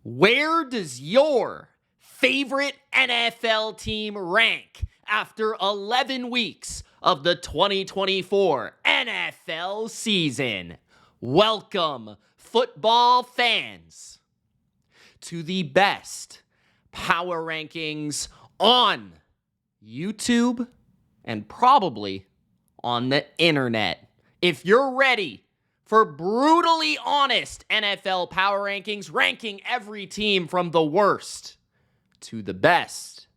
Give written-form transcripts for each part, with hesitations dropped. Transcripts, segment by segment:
Where does your favorite NFL team rank after 11 weeks of the 2024 NFL season? Welcome, football fans, to the best power rankings on YouTube and probably on the internet. If you're ready for brutally honest NFL power rankings, ranking every team from the worst to the best,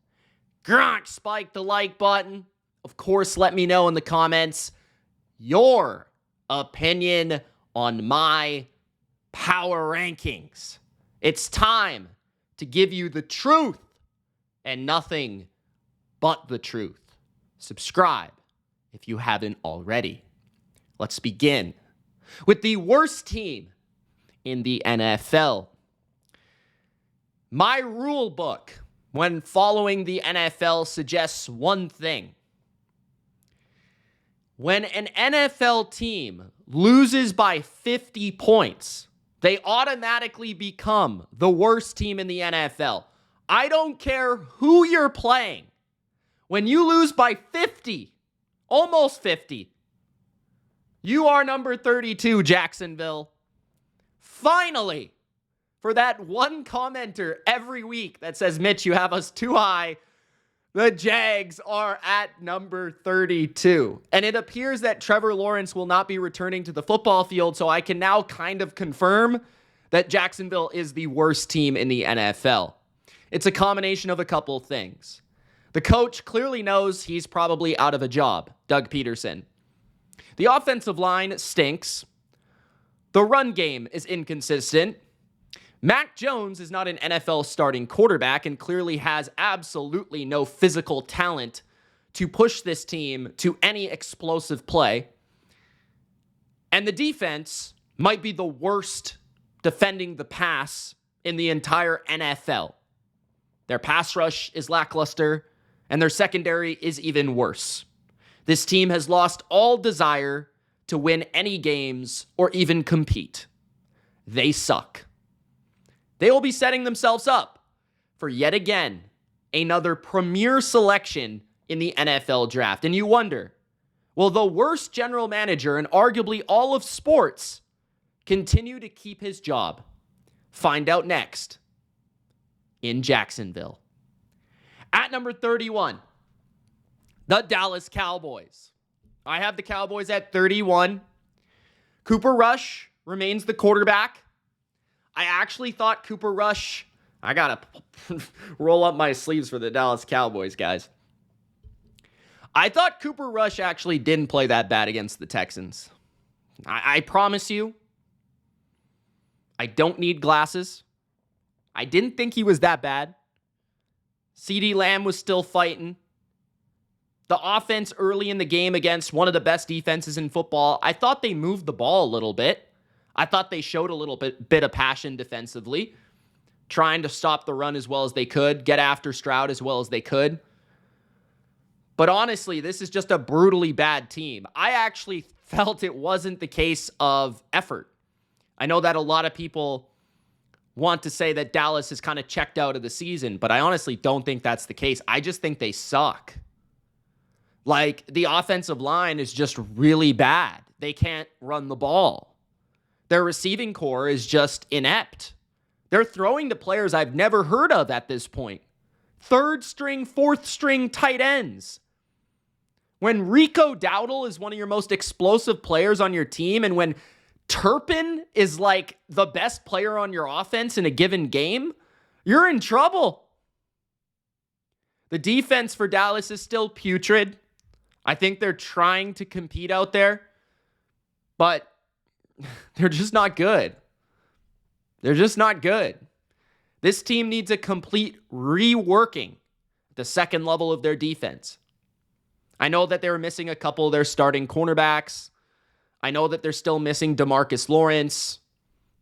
spike the like button. Of course, let me know in the comments your opinion on my power rankings. It's time to give you the truth and nothing but the truth. Subscribe if you haven't already. Let's begin with the worst team in the NFL. My rule book when following the NFL suggests one thing. When an NFL team loses by 50 points, they automatically become the worst team in the NFL. I don't care who you're playing. When you lose by 50, almost 50, you are number 32, Jacksonville. Finally, for that one commenter every week that says, Mitch, you have us too high, the Jags are at number 32. And it appears that Trevor Lawrence will not be returning to the football field, so I can now kind of confirm that Jacksonville is the worst team in the NFL. It's a combination of a couple things. The coach clearly knows he's probably out of a job, Doug Peterson. The offensive line stinks. The run game is inconsistent. Mac Jones is not an NFL starting quarterback and clearly has absolutely no physical talent to push this team to any explosive play. And the defense might be the worst defending the pass in the entire NFL. Their pass rush is lackluster, and their secondary is even worse. This team has lost all desire to win any games or even compete. They suck. They will be setting themselves up for yet again another premier selection in the NFL draft. And you wonder, will the worst general manager in arguably all of sports continue to keep his job? Find out next in Jacksonville. At number 31, the Dallas Cowboys. I have the Cowboys at 31. Cooper Rush remains the quarterback. I actually thought Cooper Rush, I gotta roll up my sleeves for the Dallas Cowboys, guys. I thought Cooper Rush actually didn't play that bad against the Texans. I promise you, I don't need glasses. I didn't think he was that bad. CeeDee Lamb was still fighting. The offense early in the game against one of the best defenses in football, I thought they moved the ball a little bit. I thought they showed a little bit of passion defensively, trying to stop the run as well as they could, get after Stroud as well as they could. But honestly, this is just a brutally bad team. I actually felt it wasn't the case of effort. I know that a lot of people want to say that Dallas has kind of checked out of the season, but I honestly don't think that's the case. I just think they suck. Like, the offensive line is just really bad. They can't run the ball. Their receiving core is just inept. They're throwing to players I've never heard of at this point. Third string, fourth string tight ends. When Rico Dowdle is one of your most explosive players on your team, and when Turpin is like the best player on your offense in a given game, you're in trouble. The defense for Dallas is still putrid. I think they're trying to compete out there, but they're just not good. They're just not good. This team needs a complete reworking at the second level of their defense. I know that they were missing a couple of their starting cornerbacks. I know that they're still missing DeMarcus Lawrence,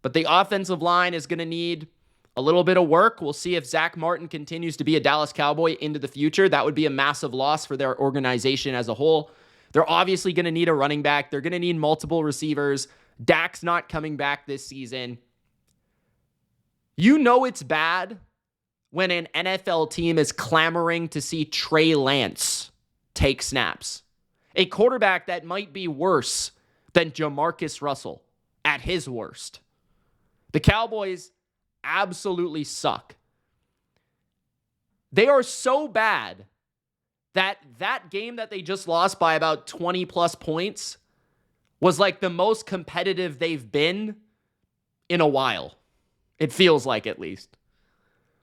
but the offensive line is going to need a little bit of work. We'll see if Zach Martin continues to be a Dallas Cowboy into the future. That would be a massive loss for their organization as a whole. They're obviously going to need a running back. They're going to need multiple receivers. Dak's not coming back this season. You know it's bad when an NFL team is clamoring to see Trey Lance take snaps. A quarterback that might be worse than Jamarcus Russell at his worst. The Cowboys absolutely suck. They are so bad that game that they just lost by about 20 plus points was like the most competitive they've been in a while. It feels like, at least.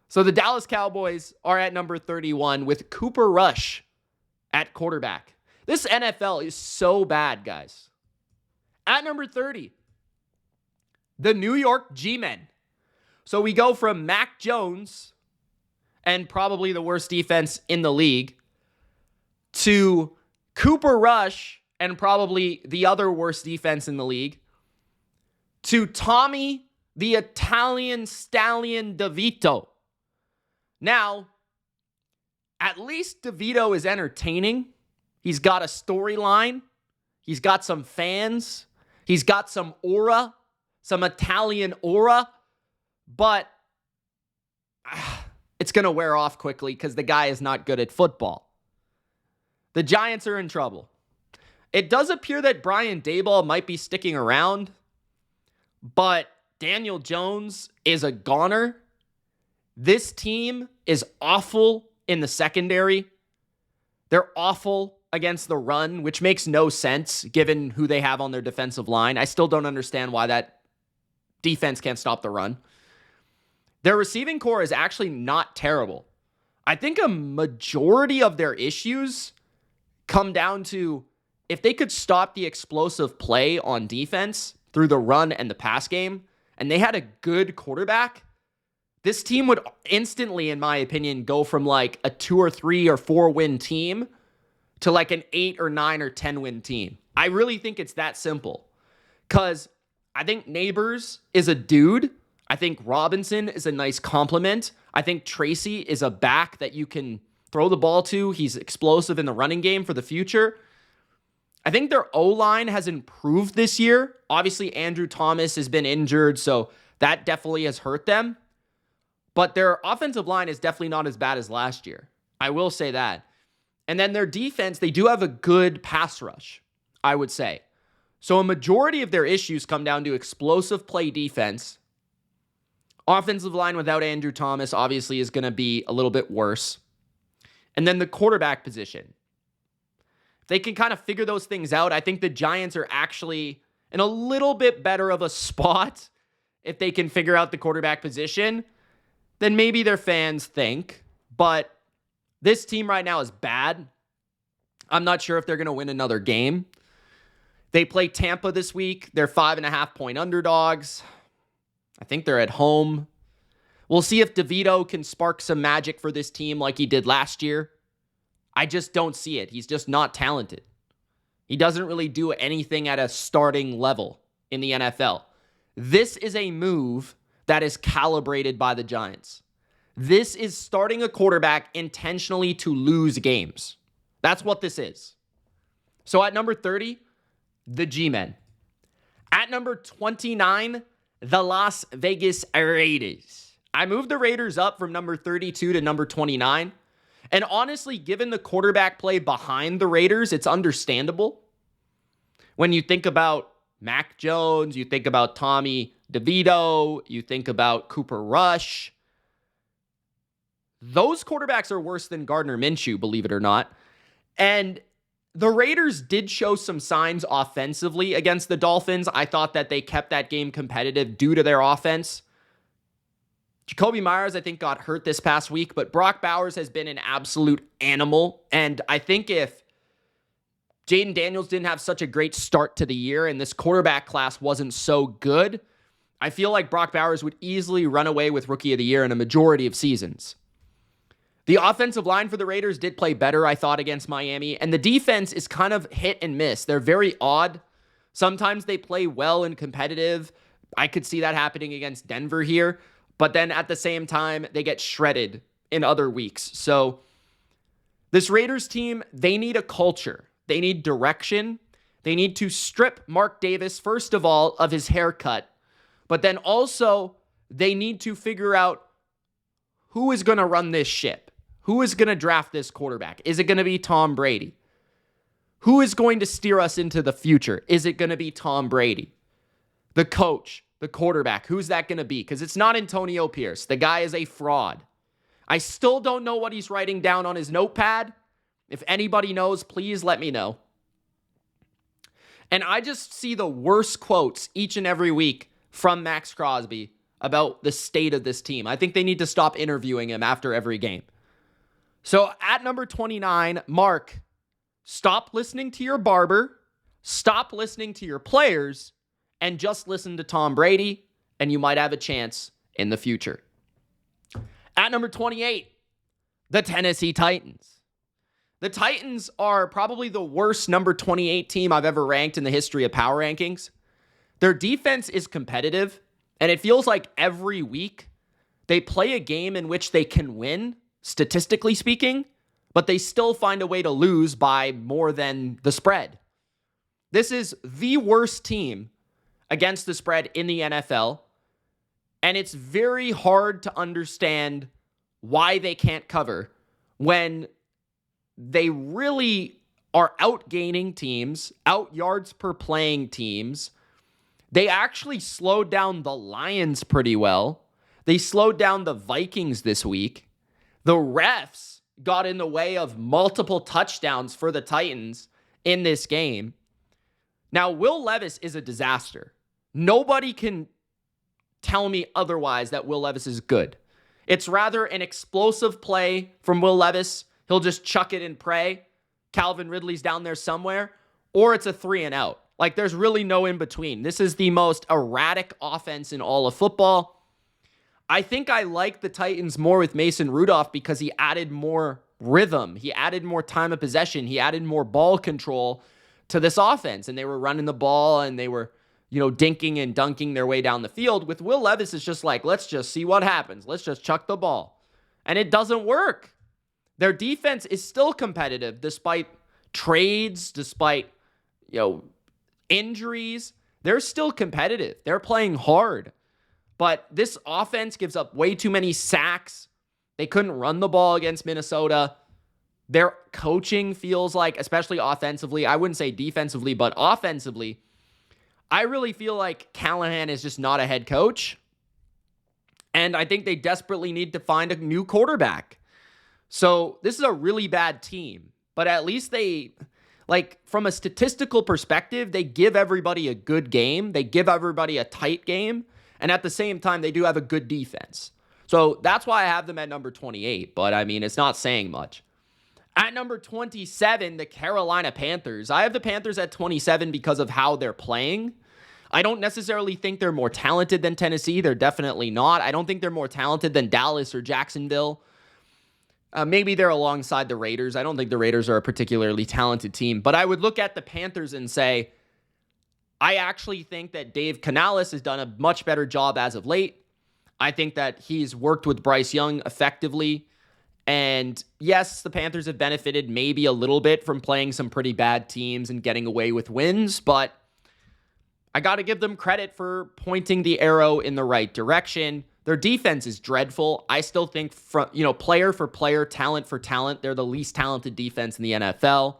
So the Dallas Cowboys are at number 31 with Cooper Rush at quarterback. This NFL is so bad, guys. At number 30, the New York G-Men. So we go from Mac Jones and probably the worst defense in the league to Cooper Rush and probably the other worst defense in the league to Tommy the Italian Stallion DeVito. Now, at least DeVito is entertaining. He's got a storyline. He's got some fans. He's got some aura, some Italian aura. But it's going to wear off quickly because the guy is not good at football. The Giants are in trouble. It does appear that Brian Daboll might be sticking around, but Daniel Jones is a goner. This team is awful in the secondary. They're awful against the run, which makes no sense given who they have on their defensive line. I still don't understand why that defense can't stop the run. Their receiving core is actually not terrible. I think a majority of their issues come down to if they could stop the explosive play on defense through the run and the pass game, and they had a good quarterback, this team would instantly, in my opinion, go from like a 2 or 3 or 4 win team to like an 8 or 9 or 10 win team. I really think it's that simple. Because I think Neighbors is a dude. I think Robinson is a nice compliment. I think Tracy is a back that you can throw the ball to. He's explosive in the running game for the future. I think their O-line has improved this year. Obviously, Andrew Thomas has been injured, so that definitely has hurt them. But their offensive line is definitely not as bad as last year. I will say that. And then their defense, they do have a good pass rush, I would say. So a majority of their issues come down to explosive play defense. Offensive line without Andrew Thomas obviously is going to be a little bit worse. And then the quarterback position. If they can kind of figure those things out, I think the Giants are actually in a little bit better of a spot if they can figure out the quarterback position than maybe their fans think. But this team right now is bad. I'm not sure if they're going to win another game. They play Tampa this week. They're 5.5-point underdogs. I think they're at home. We'll see if DeVito can spark some magic for this team like he did last year. I just don't see it. He's just not talented. He doesn't really do anything at a starting level in the NFL. This is a move that is calibrated by the Giants. This is starting a quarterback intentionally to lose games. That's what this is. So at number 30, the G-Men. At number 29, the Las Vegas Raiders. I moved the Raiders up from number 32 to number 29. And honestly, given the quarterback play behind the Raiders, it's understandable. When you think about Mac Jones, you think about Tommy DeVito, you think about Cooper Rush. Those quarterbacks are worse than Gardner Minshew, believe it or not. And the Raiders did show some signs offensively against the Dolphins. I thought that they kept that game competitive due to their offense. Jacoby Myers, I think, got hurt this past week, but Brock Bowers has been an absolute animal. And I think if Jaden Daniels didn't have such a great start to the year and this quarterback class wasn't so good, I feel like Brock Bowers would easily run away with Rookie of the Year in a majority of seasons. The offensive line for the Raiders did play better, I thought, against Miami. And the defense is kind of hit and miss. They're very odd. Sometimes they play well and competitive. I could see that happening against Denver here. But then at the same time, they get shredded in other weeks. So this Raiders team, they need a culture. They need direction. They need to strip Mark Davis, first of all, of his haircut. But then also, they need to figure out who is going to run this ship. Who is going to draft this quarterback? Is it going to be Tom Brady? Who is going to steer us into the future? Is it going to be Tom Brady? The coach, the quarterback, who's that going to be? Because it's not Antonio Pierce. The guy is a fraud. I still don't know what he's writing down on his notepad. If anybody knows, please let me know. And I just see the worst quotes each and every week from Max Crosby about the state of this team. I think they need to stop interviewing him after every game. So at number 29, Mark, stop listening to your barber, stop listening to your players, and just listen to Tom Brady, and you might have a chance in the future. At number 28, the Tennessee Titans. The Titans are probably the worst number 28 team I've ever ranked in the history of power rankings. Their defense is competitive, and it feels like every week they play a game in which they can win, statistically speaking, but they still find a way to lose by more than the spread. This is the worst team against the spread in the NFL, and it's very hard to understand why they can't cover when they really are outgaining teams, out yards per playing teams. They actually slowed down the Lions pretty well. They slowed down the Vikings this week. The refs got in the way of multiple touchdowns for the Titans in this game. Now, Will Levis is a disaster. Nobody can tell me otherwise that Will Levis is good. It's rather an explosive play from Will Levis. He'll just chuck it and pray. Calvin Ridley's down there somewhere. Or it's a 3 and out. Like, there's really no in between. This is the most erratic offense in all of football. I think I like the Titans more with Mason Rudolph because he added more rhythm. He added more time of possession. He added more ball control to this offense. And they were running the ball and they were, dinking and dunking their way down the field. With Will Levis, it's just like, let's just see what happens. Let's just chuck the ball. And it doesn't work. Their defense is still competitive despite trades, despite, injuries. They're still competitive. They're playing hard. But this offense gives up way too many sacks. They couldn't run the ball against Minnesota. Their coaching feels like, especially offensively, I wouldn't say defensively, but offensively, I really feel like Callahan is just not a head coach. And I think they desperately need to find a new quarterback. So this is a really bad team. But at least they, from a statistical perspective, they give everybody a good game. They give everybody a tight game. And at the same time, they do have a good defense. So that's why I have them at number 28. But, it's not saying much. At number 27, the Carolina Panthers. I have the Panthers at 27 because of how they're playing. I don't necessarily think they're more talented than Tennessee. They're definitely not. I don't think they're more talented than Dallas or Jacksonville. Maybe they're alongside the Raiders. I don't think the Raiders are a particularly talented team. But I would look at the Panthers and say, I actually think that Dave Canales has done a much better job as of late. I think that he's worked with Bryce Young effectively. And yes, the Panthers have benefited maybe a little bit from playing some pretty bad teams and getting away with wins, but I got to give them credit for pointing the arrow in the right direction. Their defense is dreadful. I still think, player for player, talent for talent, they're the least talented defense in the NFL.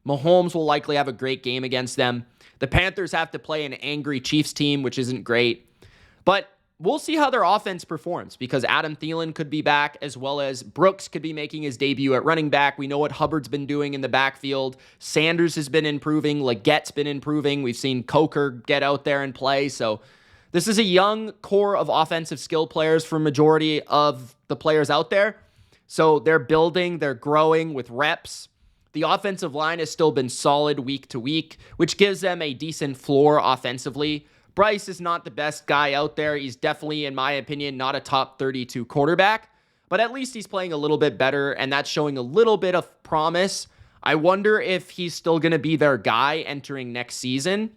Mahomes will likely have a great game against them. The Panthers have to play an angry Chiefs team, which isn't great. But we'll see how their offense performs because Adam Thielen could be back as well as Brooks could be making his debut at running back. We know what Hubbard's been doing in the backfield. Sanders has been improving. Legette's been improving. We've seen Coker get out there and play. So this is a young core of offensive skill players for majority of the players out there. So they're building, they're growing with reps. The offensive line has still been solid week to week, which gives them a decent floor offensively. Bryce is not the best guy out there. He's definitely, in my opinion, not a top 32 quarterback, but at least he's playing a little bit better, and that's showing a little bit of promise. I wonder if he's still going to be their guy entering next season.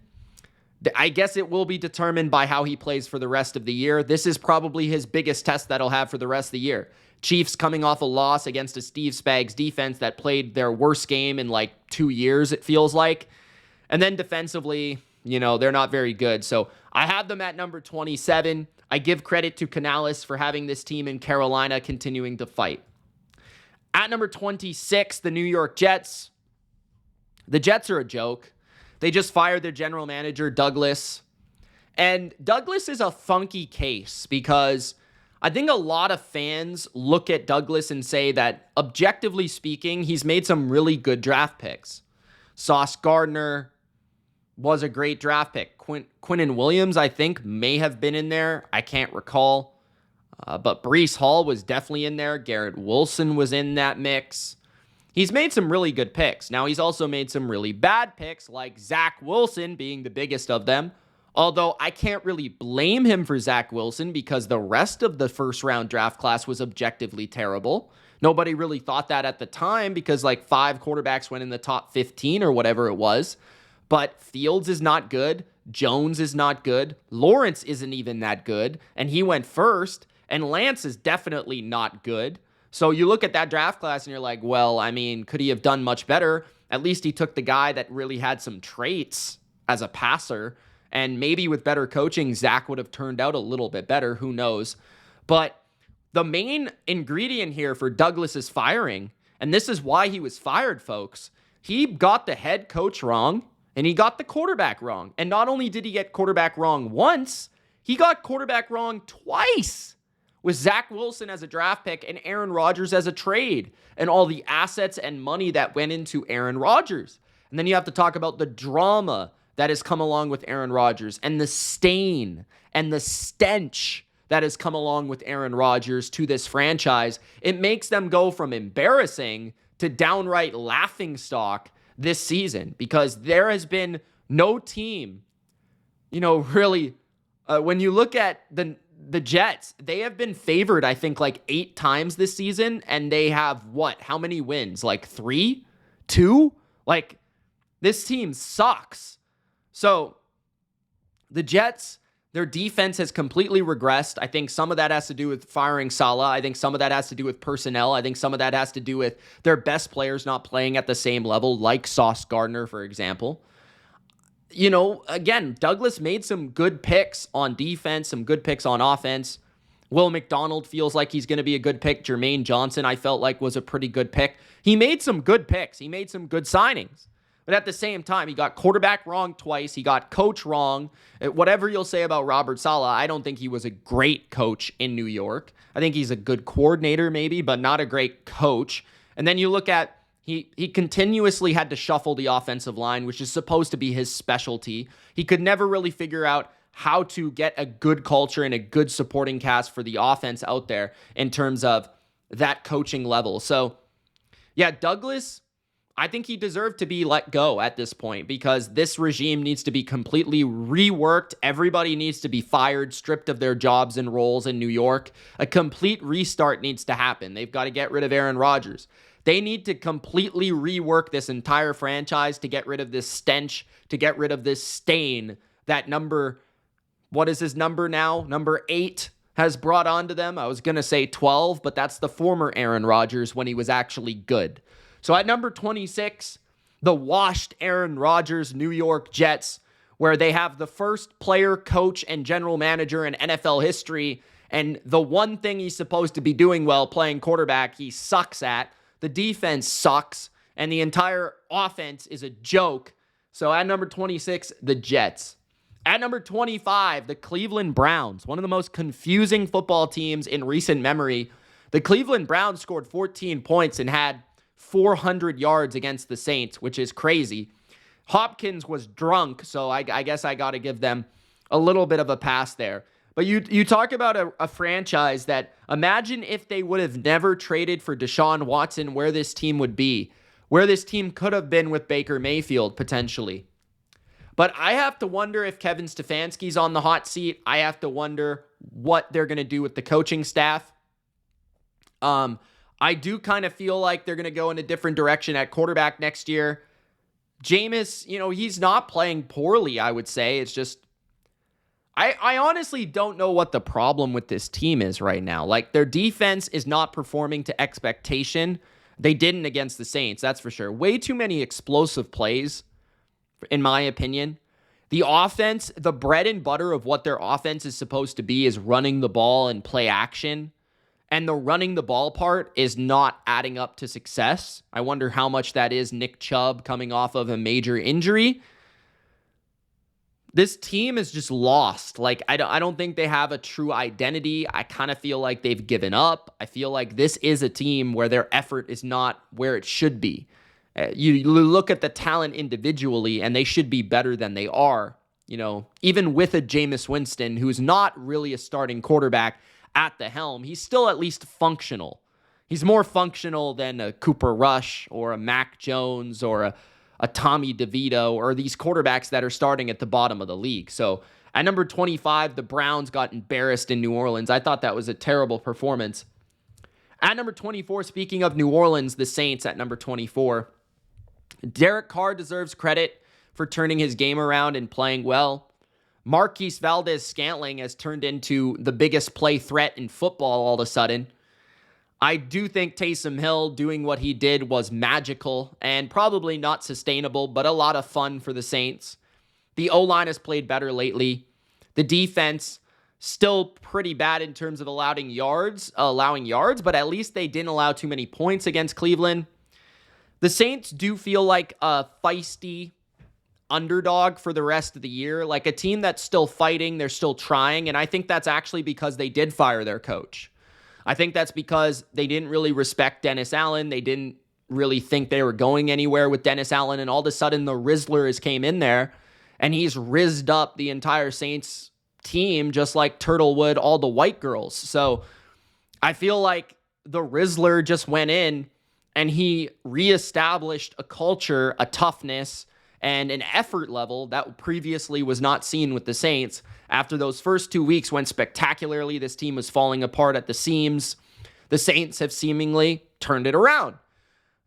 I guess it will be determined by how he plays for the rest of the year. This is probably his biggest test that he'll have for the rest of the year. Chiefs coming off a loss against a Steve Spags defense that played their worst game in 2 years, it feels like. And then defensively, they're not very good. So I have them at number 27. I give credit to Canales for having this team in Carolina continuing to fight. At number 26, the New York Jets. The Jets are a joke. They just fired their general manager, Douglas. And Douglas is a funky case because I think a lot of fans look at Douglas and say that, objectively speaking, he's made some really good draft picks. Sauce Gardner was a great draft pick. Quinnen Williams, I think, may have been in there. I can't recall. But Breece Hall was definitely in there. Garrett Wilson was in that mix. He's made some really good picks. Now, he's also made some really bad picks, like Zach Wilson being the biggest of them. Although I can't really blame him for Zach Wilson because the rest of the first-round draft class was objectively terrible. Nobody really thought that at the time because like 5 quarterbacks went in the top 15 or whatever it was. But Fields is not good. Jones is not good. Lawrence isn't even that good. And he went first. And Lance is definitely not good. So you look at that draft class and you're like, well, I mean, could he have done much better? At least he took the guy that really had some traits as a passer. And maybe with better coaching, Zach would have turned out a little bit better. Who knows? But the main ingredient here for Douglas's firing, and this is why he was fired, folks, he got the head coach wrong. And he got the quarterback wrong. And not only did he get quarterback wrong once, he got quarterback wrong twice with Zach Wilson as a draft pick and Aaron Rodgers as a trade and all the assets and money that went into Aaron Rodgers. And then you have to talk about the drama that has come along with Aaron Rodgers and the stain and the stench that has come along with Aaron Rodgers to this franchise. It makes them go from embarrassing to downright laughingstock this season because there has been no team, really, when you look at the Jets, they have been favored, I think, like 8 times this season, and they have what? How many wins? Like 3? 2? Like, this team sucks. So, the Jets, their defense has completely regressed. I think some of that has to do with firing Saleh. I think some of that has to do with personnel. I think some of that has to do with their best players not playing at the same level, like Sauce Gardner, for example. Again, Douglas made some good picks on defense, some good picks on offense. Will McDonald feels like he's going to be a good pick. Jermaine Johnson, I felt like, was a pretty good pick. He made some good picks. He made some good signings. But at the same time, he got quarterback wrong twice. He got coach wrong. Whatever you'll say about Robert Saleh, I don't think he was a great coach in New York. I think he's a good coordinator maybe, but not a great coach. And then you look at, he continuously had to shuffle the offensive line, which is supposed to be his specialty. He could never really figure out how to get a good culture and a good supporting cast for the offense out there in terms of that coaching level. So, yeah, Douglas, I think he deserved to be let go at this point because this regime needs to be completely reworked. Everybody needs to be fired, stripped of their jobs and roles in New York. A complete restart needs to happen. They've got to get rid of Aaron Rodgers. They need to completely rework this entire franchise to get rid of this stench, to get rid of this stain that what is his number now? Number 8 has brought onto them. I was going to say 12, but that's the former Aaron Rodgers when he was actually good. So at number 26, the washed Aaron Rodgers New York Jets, where they have the first player, coach, and general manager in NFL history, and the one thing he's supposed to be doing well, playing quarterback, he sucks at. The defense sucks, and the entire offense is a joke. So at number 26, the Jets. At number 25, the Cleveland Browns, one of the most confusing football teams in recent memory. The Cleveland Browns scored 14 points and had 400 yards against the Saints, which is crazy. Hopkins was drunk, so I guess I got to give them a little bit of a pass there. But you talk about a franchise that, imagine if they would have never traded for Deshaun Watson, where this team would be, where this team could have been with Baker Mayfield, potentially. But I have to wonder if Kevin Stefanski's on the hot seat. I have to wonder what they're going to do with the coaching staff. I do kind of feel like they're going to go in a different direction at quarterback next year. Jameis, he's not playing poorly, I would say. It's just, I honestly don't know what the problem with this team is right now. Like, their defense is not performing to expectation. They didn't against the Saints, that's for sure. Way too many explosive plays, in my opinion. The offense, the bread and butter of what their offense is supposed to be is running the ball and play action. And the running the ball part is not adding up to success. I wonder how much that is Nick Chubb coming off of a major injury. This team is just lost. Like, I don't think they have a true identity. I kind of feel like they've given up. I feel like this is a team where their effort is not where it should be. You look at the talent individually, and they should be better than they are. You know, even with a Jameis Winston, who's not really a starting quarterback at the helm, he's still at least functional. He's more functional than a Cooper Rush or a Mac Jones or a Tommy DeVito or these quarterbacks that are starting at the bottom of the league. So at number 25, the Browns got embarrassed in New Orleans. I thought that was a terrible performance. At number 24, speaking of New Orleans, the Saints at number 24. Derek Carr deserves credit for turning his game around and playing well. Marquise Valdes-Scantling has turned into the biggest play threat in football all of a sudden. I do think Taysom Hill doing what he did was magical and probably not sustainable, but a lot of fun for the Saints. The O-line has played better lately. The defense still pretty bad in terms of allowing yards, but at least they didn't allow too many points against Cleveland. The Saints do feel like a feisty underdog for the rest of the year, like a team that's still fighting, they're still trying, and I think that's actually because they did fire their coach. I think that's because they didn't really respect Dennis Allen. They didn't really think they were going anywhere with Dennis Allen, and all of a sudden the Rizzler came in there, and he's rizzed up the entire Saints team just like Turtle would all the white girls. So I feel like the Rizzler just went in, and he reestablished a culture, a toughness, and an effort level that previously was not seen with the Saints. After those first 2 weeks went spectacularly, this team was falling apart at the seams. The Saints have seemingly turned it around.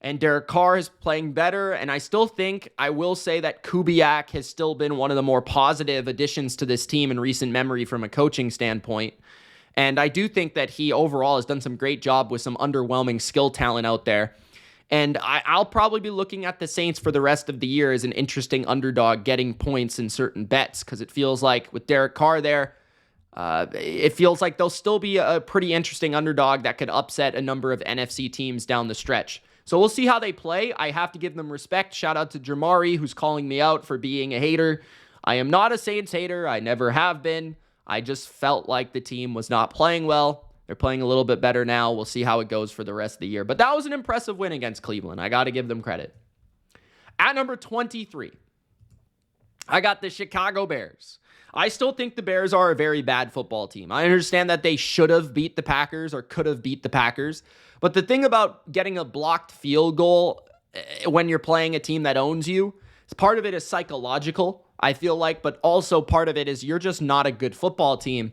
And Derek Carr is playing better, and I still think, I will say that Kubiak has still been one of the more positive additions to this team in recent memory from a coaching standpoint. And I do think that he overall has done some great job with some underwhelming skill talent out there. And I'll probably be looking at the Saints for the rest of the year as an interesting underdog getting points in certain bets, because it feels like with Derek Carr there, it feels like they'll still be a pretty interesting underdog that could upset a number of NFC teams down the stretch. So we'll see how they play. I have to give them respect. Shout out to Jamari, who's calling me out for being a hater. I am not a Saints hater. I never have been. I just felt like the team was not playing well. They're playing a little bit better now. We'll see how it goes for the rest of the year. But that was an impressive win against Cleveland. I got to give them credit. At number 23, I got the Chicago Bears. I still think the Bears are a very bad football team. I understand that they should have beat the Packers or could have beat the Packers. But the thing about getting a blocked field goal when you're playing a team that owns you, part of it is psychological, I feel like, but also part of it is you're just not a good football team.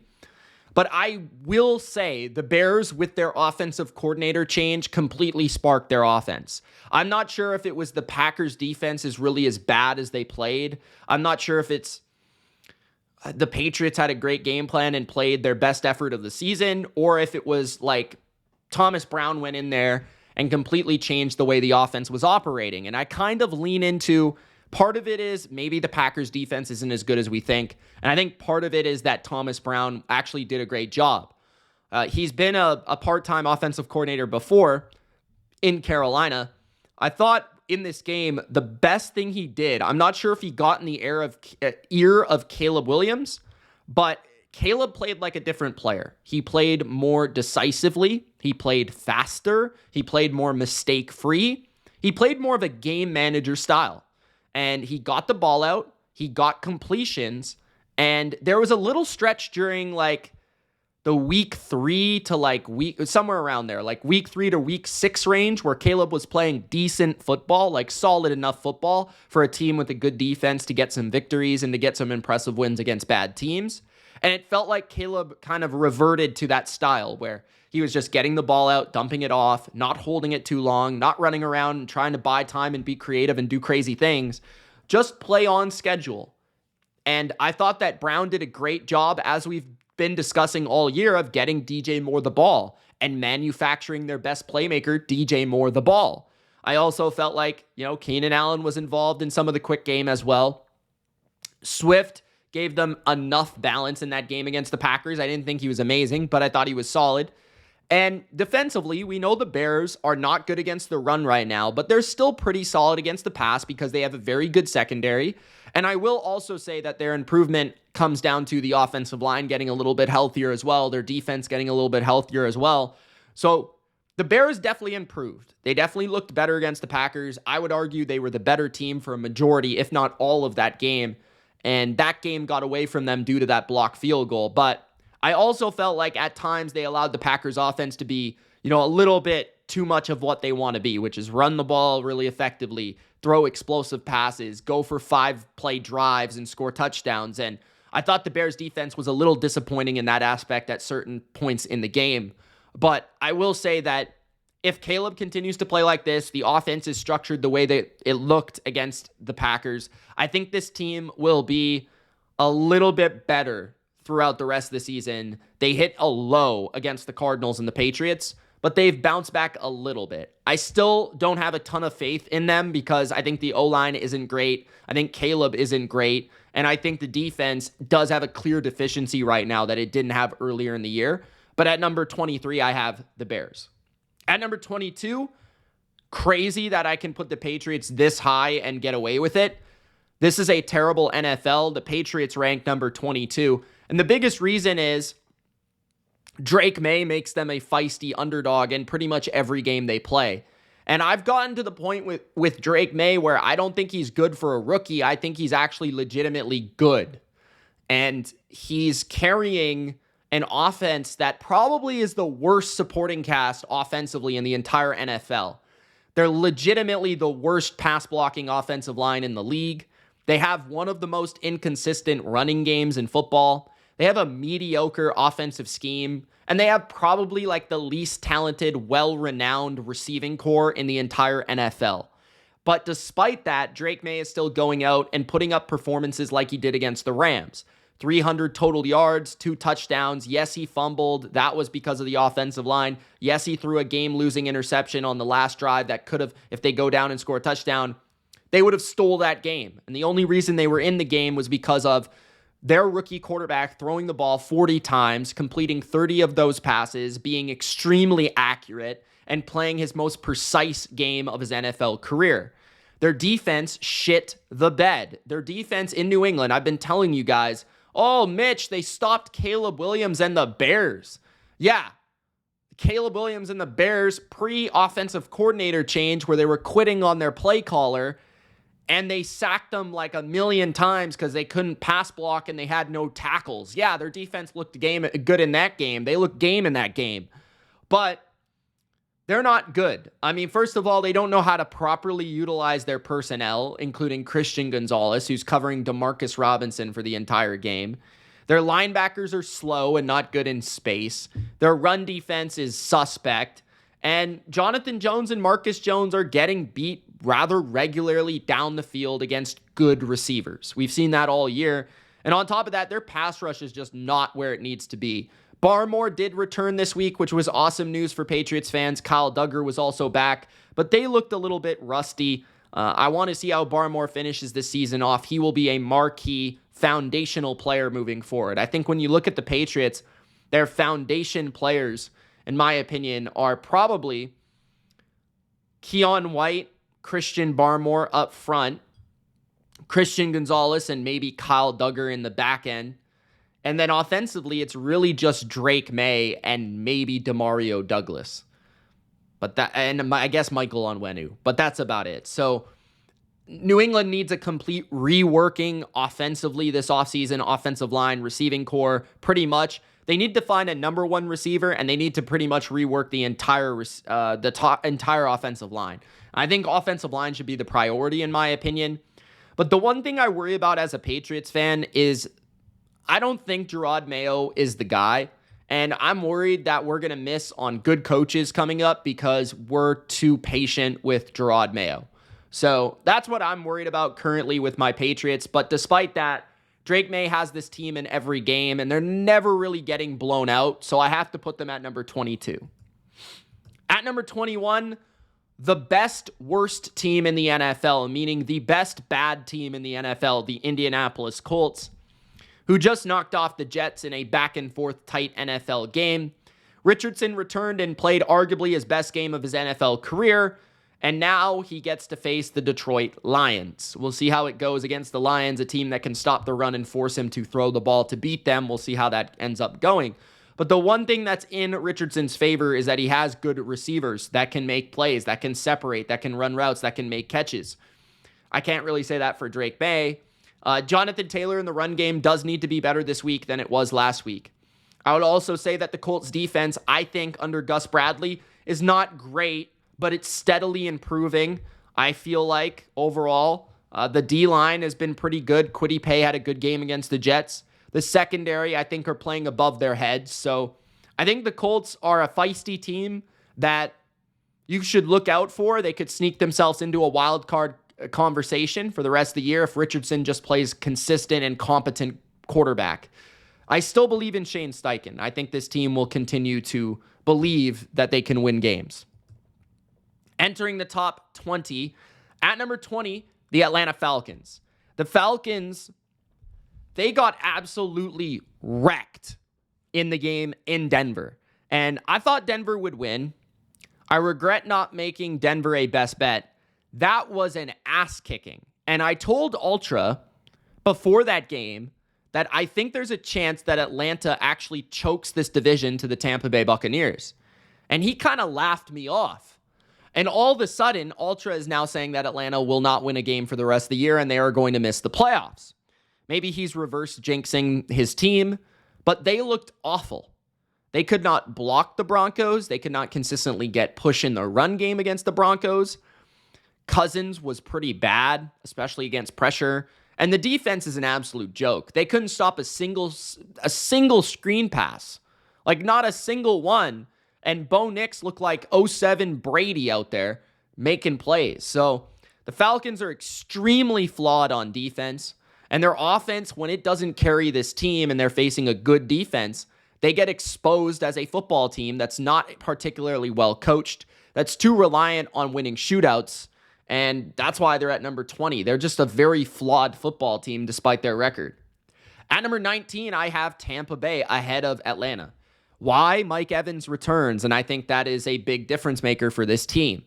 But I will say the Bears, with their offensive coordinator change, completely sparked their offense. I'm not sure if it was the Packers' defense is really as bad as they played. I'm not sure if it's the Patriots had a great game plan and played their best effort of the season, or if it was like Thomas Brown went in there and completely changed the way the offense was operating. And I kind of lean into part of it is maybe the Packers defense isn't as good as we think. And I think part of it is that Thomas Brown actually did a great job. He's been a part-time offensive coordinator before in Carolina. I thought in this game, the best thing he did, I'm not sure if he got in the ear of Caleb Williams, but Caleb played like a different player. He played more decisively. He played faster. He played more mistake-free. He played more of a game manager style. And he got the ball out, he got completions, and there was a little stretch during like the week 3 to somewhere around there, like week 3 to week 6 range, where Caleb was playing decent football, like solid enough football for a team with a good defense to get some victories and to get some impressive wins against bad teams. And it felt like Caleb kind of reverted to that style where he was just getting the ball out, dumping it off, not holding it too long, not running around and trying to buy time and be creative and do crazy things. Just play on schedule. And I thought that Brown did a great job, as we've been discussing all year, of getting DJ Moore the ball and manufacturing their best playmaker, DJ Moore, the ball. I also felt like, Keenan Allen was involved in some of the quick game as well. Swift gave them enough balance in that game against the Packers. I didn't think he was amazing, but I thought he was solid. And defensively, we know the Bears are not good against the run right now, but they're still pretty solid against the pass because they have a very good secondary. And I will also say that their improvement comes down to the offensive line getting a little bit healthier as well, their defense getting a little bit healthier as well. So the Bears definitely improved. They definitely looked better against the Packers. I would argue they were the better team for a majority, if not all of that game. And that game got away from them due to that blocked field goal. But I also felt like at times they allowed the Packers offense to be, a little bit too much of what they want to be, which is run the ball really effectively, throw explosive passes, go for 5-play drives and score touchdowns. And I thought the Bears defense was a little disappointing in that aspect at certain points in the game. But I will say that if Caleb continues to play like this, the offense is structured the way that it looked against the Packers, I think this team will be a little bit better throughout the rest of the season. They hit a low against the Cardinals and the Patriots, but they've bounced back a little bit. I still don't have a ton of faith in them because I think the O-line isn't great. I think Caleb isn't great. And I think the defense does have a clear deficiency right now that it didn't have earlier in the year. But at number 23, I have the Bears. At number 22, crazy that I can put the Patriots this high and get away with it. This is a terrible NFL. The Patriots ranked number 22. And the biggest reason is Drake May makes them a feisty underdog in pretty much every game they play. And I've gotten to the point with Drake May where I don't think he's good for a rookie. I think he's actually legitimately good. And he's carrying an offense that probably is the worst supporting cast offensively in the entire NFL. They're legitimately the worst pass blocking offensive line in the league. They have one of the most inconsistent running games in football. They have a mediocre offensive scheme, and they have probably like the least talented, well-renowned receiving core in the entire NFL. But despite that, Drake May is still going out and putting up performances like he did against the Rams. 300 total yards, 2 touchdowns. Yes, he fumbled. That was because of the offensive line. Yes, he threw a game-losing interception on the last drive that could have, if they go down and score a touchdown, they would have stole that game. And the only reason they were in the game was because of their rookie quarterback throwing the ball 40 times, completing 30 of those passes, being extremely accurate, and playing his most precise game of his NFL career. Their defense shit the bed. Their defense in New England, I've been telling you guys, oh, Mitch, they stopped Caleb Williams and the Bears. Yeah, Caleb Williams and the Bears pre-offensive coordinator change where they were quitting on their play caller, and they sacked them like a million times because they couldn't pass block and they had no tackles. Yeah, their defense looked good in that game. They looked game in that game. But they're not good. I mean, first of all, they don't know how to properly utilize their personnel, including Christian Gonzalez, who's covering Demarcus Robinson for the entire game. Their linebackers are slow and not good in space. Their run defense is suspect. And Jonathan Jones and Marcus Jones are getting beat rather regularly down the field against good receivers. We've seen that all year. And on top of that, their pass rush is just not where it needs to be. Barmore did return this week, which was awesome news for Patriots fans. Kyle Duggar was also back, but they looked a little bit rusty. I want to see how Barmore finishes this season off. He will be a marquee, foundational player moving forward. I think when you look at the Patriots, their foundation players, in my opinion, are probably Keon White, Christian Barmore up front, Christian Gonzalez, and maybe Kyle Duggar in the back end. And then offensively, it's really just Drake May and maybe Demario Douglas. And I guess Michael Onwenu. But that's about it. So New England needs a complete reworking offensively this offseason, offensive line, receiving core, pretty much. They need to find a number one receiver, and they need to pretty much rework the entire offensive line. I think offensive line should be the priority, in my opinion. But the one thing I worry about as a Patriots fan is I don't think Gerard Mayo is the guy, and I'm worried that we're going to miss on good coaches coming up because we're too patient with Gerard Mayo. So that's what I'm worried about currently with my Patriots, but despite that, Drake May has this team in every game, and they're never really getting blown out, so I have to put them at number 22. At number 21, the best worst team in the NFL, meaning the best bad team in the NFL, the Indianapolis Colts, who just knocked off the Jets in a back-and-forth tight NFL game. Richardson returned and played arguably his best game of his NFL career, and now he gets to face the Detroit Lions. We'll see how it goes against the Lions, a team that can stop the run and force him to throw the ball to beat them. We'll see how that ends up going. But the one thing that's in Richardson's favor is that he has good receivers that can make plays, that can separate, that can run routes, that can make catches. I can't really say that for Drake May. Jonathan Taylor in the run game does need to be better this week than it was last week. I would also say that the Colts defense, I think, under Gus Bradley, is not great, but it's steadily improving. I feel like overall, the D-line has been pretty good. Kwity Paye had a good game against the Jets. The secondary, I think, are playing above their heads. So I think the Colts are a feisty team that you should look out for. They could sneak themselves into a wild card conversation for the rest of the year if Richardson just plays consistent and competent quarterback. I still believe in Shane Steichen. I think this team will continue to believe that they can win games. Entering the top 20, at number 20, the Atlanta Falcons. The Falcons, they got absolutely wrecked in the game in Denver. And I thought Denver would win. I regret not making Denver a best bet. That was an ass kicking. And I told Ultra before that game that I think there's a chance that Atlanta actually chokes this division to the Tampa Bay Buccaneers. And he kind of laughed me off. And all of a sudden, Ultra is now saying that Atlanta will not win a game for the rest of the year and they are going to miss the playoffs. Maybe he's reverse jinxing his team, but they looked awful. They could not block the Broncos. They could not consistently get push in the run game against the Broncos. Cousins was pretty bad, especially against pressure. And the defense is an absolute joke. They couldn't stop a single screen pass. Like, not a single one. And Bo Nix looked like '07 Brady out there making plays. So the Falcons are extremely flawed on defense. And their offense, when it doesn't carry this team and they're facing a good defense, they get exposed as a football team that's not particularly well coached, that's too reliant on winning shootouts. And that's why they're at number 20. They're just a very flawed football team despite their record. At number 19, I have Tampa Bay ahead of Atlanta. Why? Mike Evans returns, and I think that is a big difference maker for this team.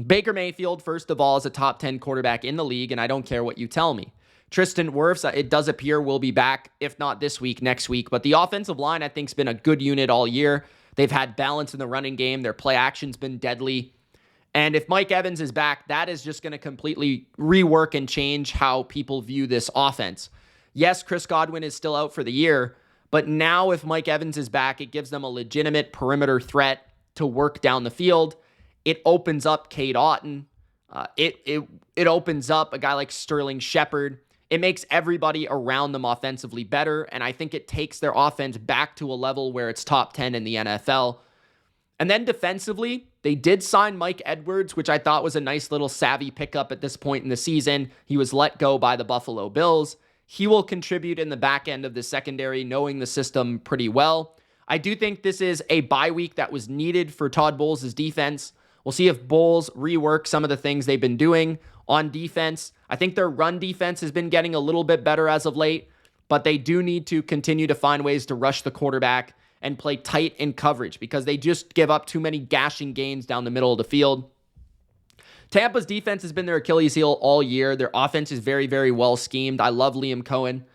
Baker Mayfield, first of all, is a top 10 quarterback in the league, and I don't care what you tell me. Tristan Wirfs, it does appear, will be back, if not this week, next week. But the offensive line, I think, has been a good unit all year. They've had balance in the running game. Their play action's been deadly. And if Mike Evans is back, that is just going to completely rework and change how people view this offense. Yes, Chris Godwin is still out for the year, but now if Mike Evans is back, it gives them a legitimate perimeter threat to work down the field. It opens up Cade Otton. It opens up a guy like Sterling Shepard. It makes everybody around them offensively better, and I think it takes their offense back to a level where it's top 10 in the NFL. And then defensively, they did sign Mike Edwards, which I thought was a nice little savvy pickup at this point in the season. He was let go by the Buffalo Bills. He will contribute in the back end of the secondary, knowing the system pretty well. I do think this is a bye week that was needed for Todd Bowles' defense. We'll see if Bowles rework some of the things they've been doing on defense. I think their run defense has been getting a little bit better as of late, but they do need to continue to find ways to rush the quarterback and play tight in coverage because they just give up too many gashing gains down the middle of the field. Tampa's defense has been their Achilles heel all year. Their offense is very, very well schemed. I love Liam Cohen.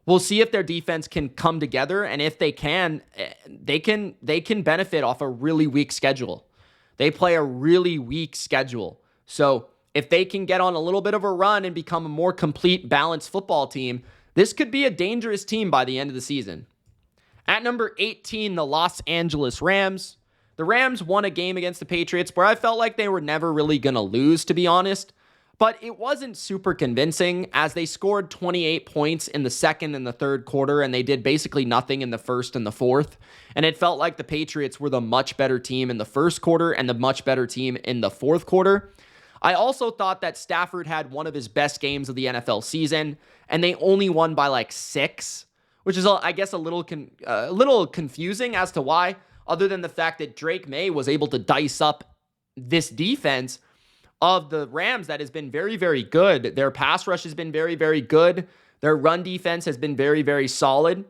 We'll see if their defense can come together, and if they can benefit off a really weak schedule. They play a really weak schedule. So if they can get on a little bit of a run and become a more complete, balanced football team, this could be a dangerous team by the end of the season. At number 18, the Los Angeles Rams. The Rams won a game against the Patriots where I felt like they were never really going to lose, to be honest. But it wasn't super convincing as they scored 28 points in the second and the third quarter, and they did basically nothing in the first and the fourth. And it felt like the Patriots were the much better team in the first quarter and the much better team in the fourth quarter. I also thought that Stafford had one of his best games of the NFL season, and they only won by like 6. Which is, I guess, a little confusing as to why, other than the fact that Drake May was able to dice up this defense of the Rams that has been very, very good. Their pass rush has been very, very good. Their run defense has been very, very solid.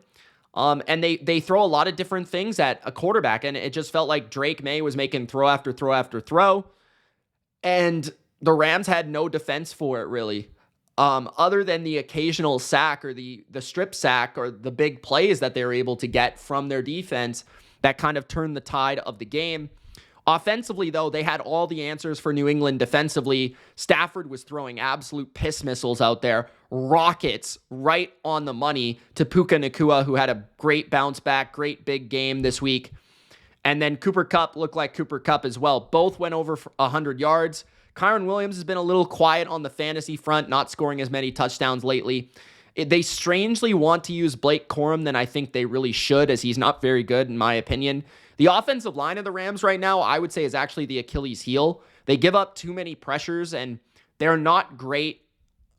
And they throw a lot of different things at a quarterback, and it just felt like Drake May was making throw after throw after throw, and the Rams had no defense for it, really, other than the occasional sack or the strip sack or the big plays that they were able to get from their defense that kind of turned the tide of the game. Offensively, though, they had all the answers for New England defensively. Stafford was throwing absolute piss missiles out there, rockets right on the money to Puka Nacua, who had a great bounce back, great big game this week. And then Cooper Kupp looked like Cooper Kupp as well. Both went over 100 yards. Kyron Williams has been a little quiet on the fantasy front, not scoring as many touchdowns lately. They strangely want to use Blake Corum than I think they really should, as he's not very good, in my opinion. The offensive line of the Rams right now, I would say, is actually the Achilles heel. They give up too many pressures, and they're not great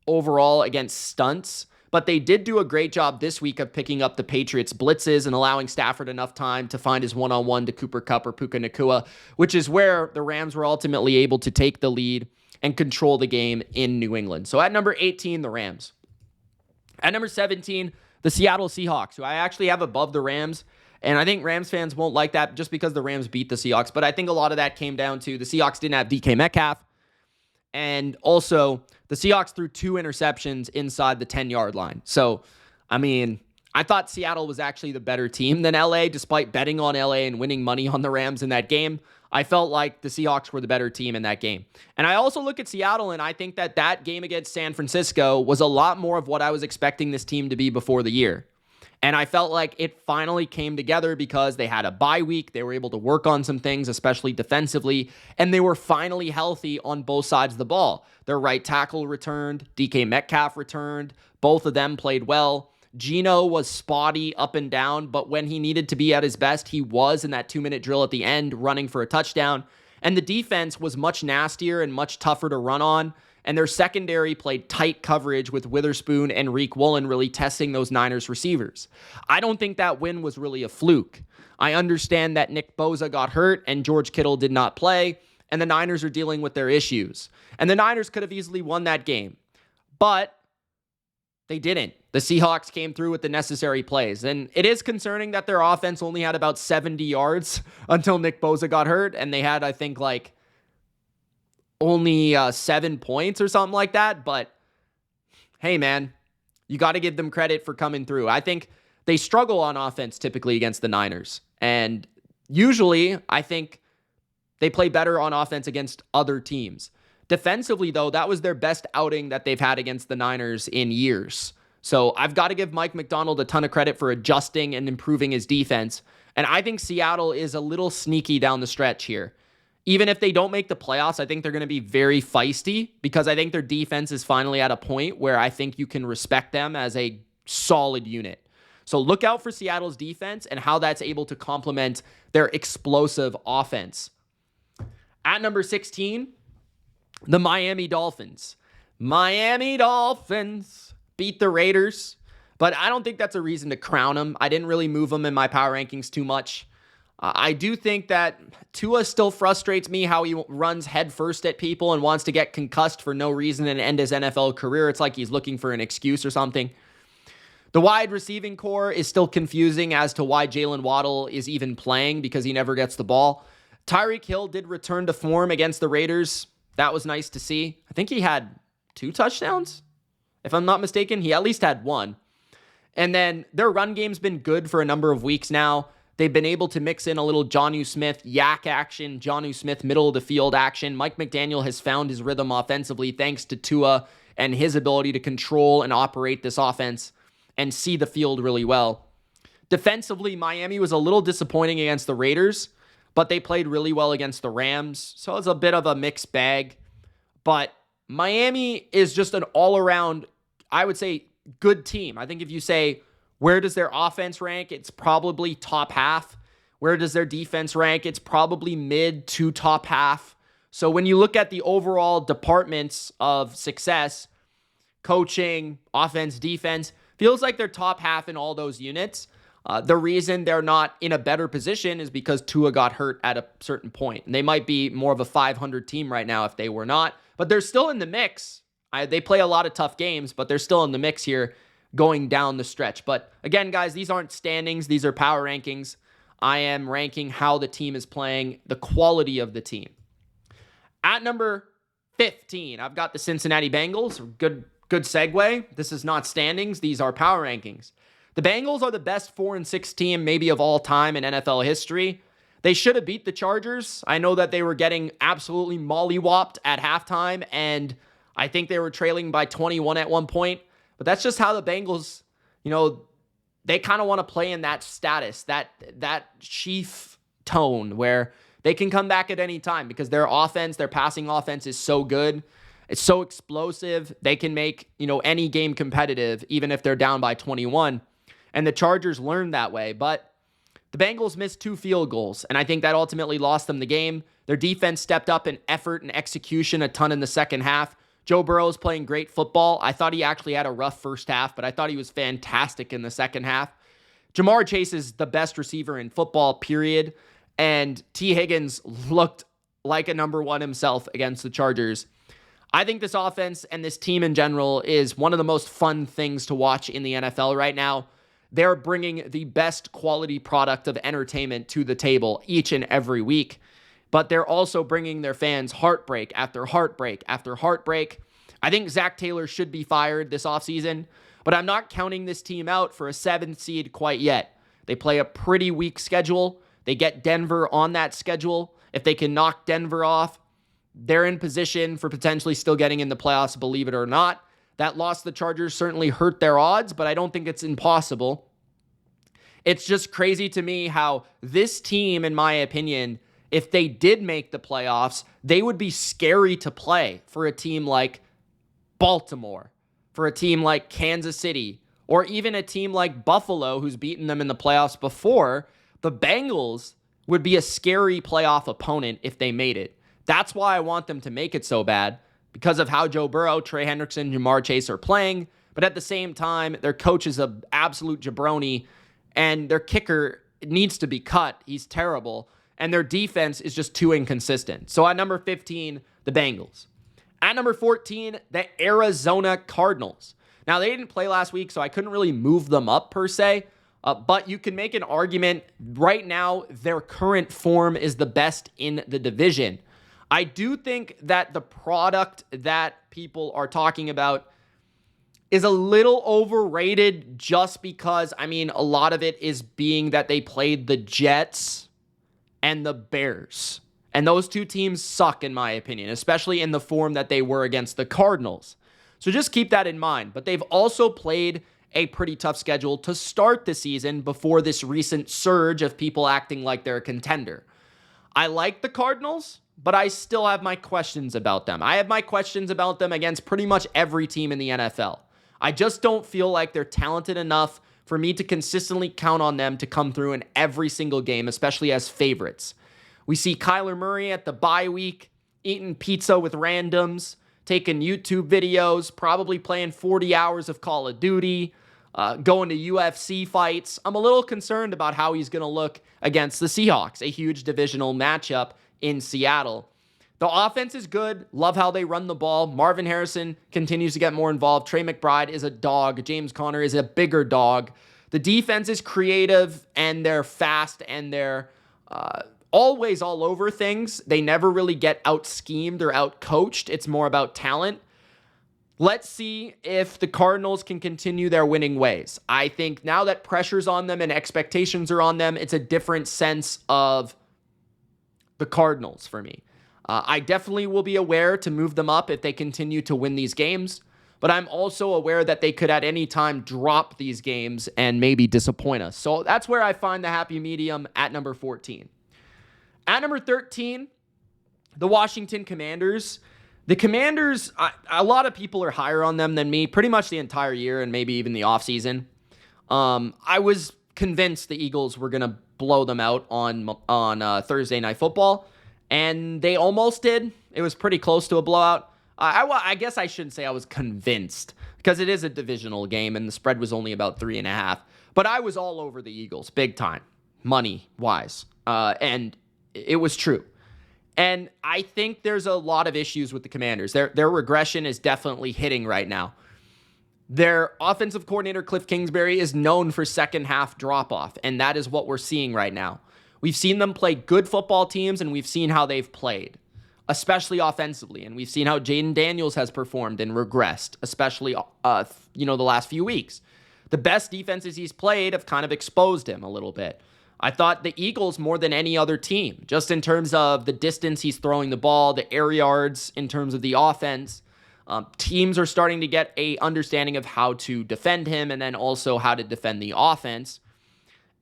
overall against stunts. But they did do a great job this week of picking up the Patriots' blitzes and allowing Stafford enough time to find his one-on-one to Cooper Kupp or Puka Nacua, which is where the Rams were ultimately able to take the lead and control the game in New England. So at number 18, the Rams. At number 17, the Seattle Seahawks, who I actually have above the Rams. And I think Rams fans won't like that just because the Rams beat the Seahawks. But I think a lot of that came down to the Seahawks didn't have DK Metcalf. And also, the Seahawks threw 2 interceptions inside the 10-yard line. So, I mean, I thought Seattle was actually the better team than LA, despite betting on LA and winning money on the Rams in that game. I felt like the Seahawks were the better team in that game. And I also look at Seattle, and I think that that game against San Francisco was a lot more of what I was expecting this team to be before the year. And I felt like it finally came together because they had a bye week. They were able to work on some things, especially defensively, and they were finally healthy on both sides of the ball. Their right tackle returned. DK Metcalf returned. Both of them played well. Geno was spotty up and down, but when he needed to be at his best, he was in that 2-minute drill at the end, running for a touchdown. And the defense was much nastier and much tougher to run on. And their secondary played tight coverage with Witherspoon and Reek Woolen really testing those Niners receivers. I don't think that win was really a fluke. I understand that Nick Bosa got hurt and George Kittle did not play, and the Niners are dealing with their issues. And the Niners could have easily won that game, but they didn't. The Seahawks came through with the necessary plays, and it is concerning that their offense only had about 70 yards until Nick Bosa got hurt, and they had, I think, like only 7 points or something like that. But hey, man, you got to give them credit for coming through. I think they struggle on offense typically against the Niners. And usually I think they play better on offense against other teams. Defensively, though, that was their best outing that they've had against the Niners in years. So I've got to give Mike McDonald a ton of credit for adjusting and improving his defense. And I think Seattle is a little sneaky down the stretch here. Even if they don't make the playoffs, I think they're going to be very feisty because I think their defense is finally at a point where I think you can respect them as a solid unit. So look out for Seattle's defense and how that's able to complement their explosive offense. At number 16, the Miami Dolphins. Miami Dolphins beat the Raiders, but I don't think that's a reason to crown them. I didn't really move them in my power rankings too much. I do think that Tua still frustrates me how he runs headfirst at people and wants to get concussed for no reason and end his NFL career. It's like he's looking for an excuse or something. The wide receiving core is still confusing as to why Jalen Waddle is even playing because he never gets the ball. Tyreek Hill did return to form against the Raiders. That was nice to see. I think he had 2 touchdowns. If I'm not mistaken, he at least had 1. And then their run game's been good for a number of weeks now. They've been able to mix in a little Jonnu Smith yak action, Jonnu Smith middle of the field action. Mike McDaniel has found his rhythm offensively thanks to Tua and his ability to control and operate this offense and see the field really well. Defensively, Miami was a little disappointing against the Raiders, but they played really well against the Rams. So it's a bit of a mixed bag. But Miami is just an all-around, I would say, good team. I think if you say, where does their offense rank? It's probably top half. Where does their defense rank? It's probably mid to top half. So when you look at the overall departments of success, coaching, offense, defense, feels like they're top half in all those units. The reason they're not in a better position is because Tua got hurt at a certain point. And they might be more of a 500 team right now if they were not. But they're still in the mix. They play a lot of tough games, but they're still in the mix here going down the stretch. But again, guys, these aren't standings. These are power rankings. I am ranking how the team is playing, the quality of the team. At number 15, I've got the Cincinnati Bengals. Good segue. This is not standings. These are power rankings. The Bengals are the best 4-6 team maybe of all time in NFL history. They should have beat the Chargers. I know that they were getting absolutely mollywopped at halftime, and I think they were trailing by 21 at one point. But that's just how the Bengals, they kind of want to play in that status, that chief tone where they can come back at any time because their offense, their passing offense is so good. It's so explosive. They can make, any game competitive, even if they're down by 21. And the Chargers learned that way. But the Bengals missed 2 field goals, and I think that ultimately lost them the game. Their defense stepped up in effort and execution a ton in the second half. Joe Burrow is playing great football. I thought he actually had a rough first half, but I thought he was fantastic in the second half. Jamar Chase is the best receiver in football, period. And T. Higgins looked like a number one himself against the Chargers. I think this offense and this team in general is one of the most fun things to watch in the NFL right now. They're bringing the best quality product of entertainment to the table each and every week, but they're also bringing their fans heartbreak after heartbreak after heartbreak. I think Zach Taylor should be fired this offseason, but I'm not counting this team out for a 7th seed quite yet. They play a pretty weak schedule. They get Denver on that schedule. If they can knock Denver off, they're in position for potentially still getting in the playoffs, believe it or not. That loss to the Chargers certainly hurt their odds, but I don't think it's impossible. It's just crazy to me how this team, in my opinion, if they did make the playoffs, they would be scary to play for a team like Baltimore, for a team like Kansas City, or even a team like Buffalo, who's beaten them in the playoffs before. The Bengals would be a scary playoff opponent if they made it. That's why I want them to make it so bad, because of how Joe Burrow, Trey Hendrickson, Jamar Chase are playing. But at the same time, their coach is an absolute jabroni, and their kicker needs to be cut. He's terrible. And their defense is just too inconsistent. So at number 15, the Bengals. At number 14, the Arizona Cardinals. Now, they didn't play last week, so I couldn't really move them up per se. But you can make an argument right now their current form is the best in the division. I do think that the product that people are talking about is a little overrated just because, a lot of it is being that they played the Jets and the Bears. And those two teams suck, in my opinion, especially in the form that they were against the Cardinals. So just keep that in mind. But they've also played a pretty tough schedule to start the season before this recent surge of people acting like they're a contender. I like the Cardinals, but I still have my questions about them. I have my questions about them against pretty much every team in the NFL. I just don't feel like they're talented enough for me to consistently count on them to come through in every single game, especially as favorites. We see Kyler Murray at the bye week, eating pizza with randoms, taking YouTube videos, probably playing 40 hours of Call of Duty, going to UFC fights. I'm a little concerned about how he's going to look against the Seahawks, a huge divisional matchup in Seattle. The offense is good. Love how they run the ball. Marvin Harrison continues to get more involved. Trey McBride is a dog. James Conner is a bigger dog. The defense is creative, and they're fast, and they're always all over things. They never really get out-schemed or out-coached. It's more about talent. Let's see if the Cardinals can continue their winning ways. I think now that pressure's on them and expectations are on them, it's a different sense of the Cardinals for me. I definitely will be aware to move them up if they continue to win these games, but I'm also aware that they could at any time drop these games and maybe disappoint us. So that's where I find the happy medium at number 14. At number 13, the Washington Commanders. The Commanders, a lot of people are higher on them than me pretty much the entire year and maybe even the offseason. I was convinced the Eagles were going to blow them out on Thursday Night Football, and they almost did. It was pretty close to a blowout. I guess I shouldn't say I was convinced because it is a divisional game and the spread was only about 3.5. But I was all over the Eagles, big time, money-wise. And it was true. And I think there's a lot of issues with the Commanders. Their regression is definitely hitting right now. Their offensive coordinator, Cliff Kingsbury, is known for second-half drop-off, and that is what we're seeing right now. We've seen them play good football teams, and we've seen how they've played, especially offensively. And we've seen how Jaden Daniels has performed and regressed, especially the last few weeks. The best defenses he's played have kind of exposed him a little bit. I thought the Eagles more than any other team, just in terms of the distance he's throwing the ball, the air yards in terms of the offense. Teams are starting to get a understanding of how to defend him and then also how to defend the offense.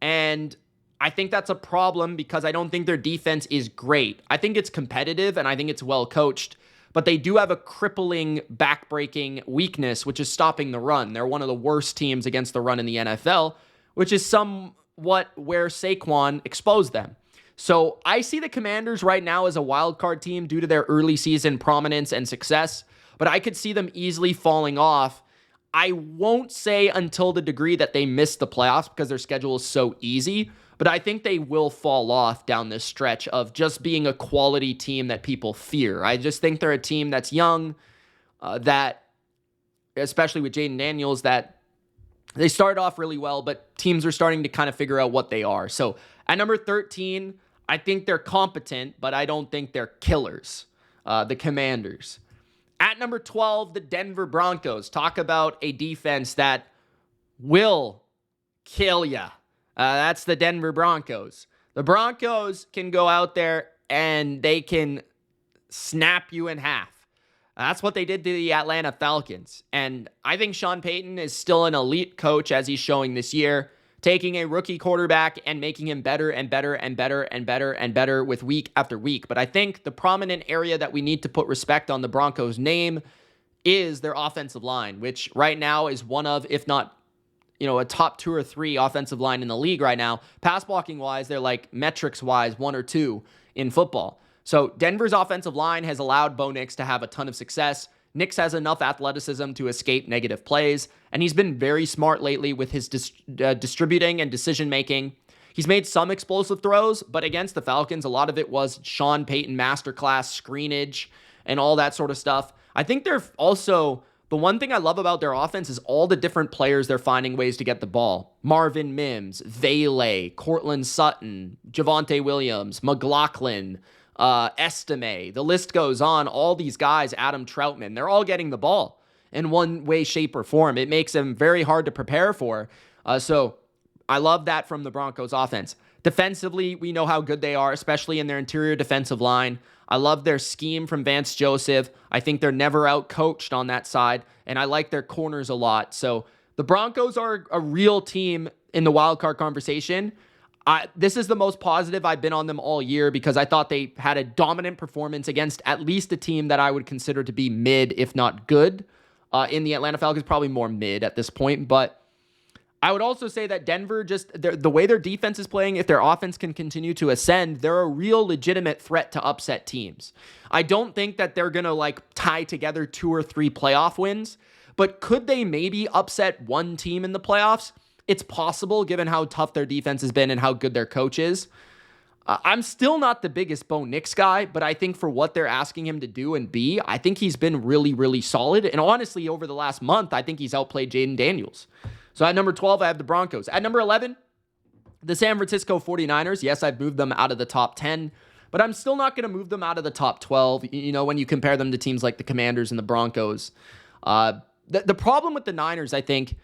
And I think that's a problem because I don't think their defense is great. I think it's competitive and I think it's well coached, but they do have a crippling, backbreaking weakness, which is stopping the run. They're one of the worst teams against the run in the NFL, which is somewhat where Saquon exposed them. So I see the Commanders right now as a wild card team due to their early season prominence and success, but I could see them easily falling off. I won't say until the degree that they miss the playoffs because their schedule is so easy, but I think they will fall off down this stretch of just being a quality team that people fear. I just think they're a team that's young, that, especially with Jaden Daniels, that they started off really well, but teams are starting to kind of figure out what they are. So at number 13, I think they're competent, but I don't think they're killers, the Commanders. At number 12, the Denver Broncos. Talk about a defense that will kill ya. That's the Denver Broncos. The Broncos can go out there and they can snap you in half. That's what they did to the Atlanta Falcons. And I think Sean Payton is still an elite coach as he's showing this year, taking a rookie quarterback and making him better and better and better and better and better with week after week. But I think the prominent area that we need to put respect on the Broncos' name is their offensive line, which right now is one of, if not, a top 2 or 3 offensive line in the league right now. Pass blocking wise, they're like metrics wise 1 or 2 in football. So Denver's offensive line has allowed Bo Nix to have a ton of success. Nix has enough athleticism to escape negative plays, and he's been very smart lately with his distributing and decision-making. He's made some explosive throws, but against the Falcons, a lot of it was Sean Payton masterclass screenage and all that sort of stuff. I think they're also, the one thing I love about their offense is all the different players they're finding ways to get the ball. Marvin Mims, Vele, Cortland Sutton, Javonte Williams, McLaughlin, Estime, the list goes on. All these guys, Adam Troutman, they're all getting the ball in one way, shape, or form. It makes them very hard to prepare for. So I love that from the Broncos offense. Defensively, we know how good they are, especially in their interior defensive line. I love their scheme from Vance Joseph. I think they're never out-coached on that side, and I like their corners a lot. So the Broncos are a real team in the wildcard conversation. This is the most positive I've been on them all year because I thought they had a dominant performance against at least a team that I would consider to be mid, if not good, in the Atlanta Falcons, probably more mid at this point. But I would also say that Denver, just the way their defense is playing, if their offense can continue to ascend, they're a real legitimate threat to upset teams. I don't think that they're going to tie together 2 or 3 playoff wins, but could they maybe upset one team in the playoffs? It's possible given how tough their defense has been and how good their coach is. I'm still not the biggest Bo Nix guy, but I think for what they're asking him to do and be, I think he's been really, really solid. And honestly, over the last month, I think he's outplayed Jaden Daniels. So at number 12, I have the Broncos. At number 11, the San Francisco 49ers. Yes, I've moved them out of the top 10, but I'm still not going to move them out of the top 12, when you compare them to teams like the Commanders and the Broncos. The problem with the Niners, I think,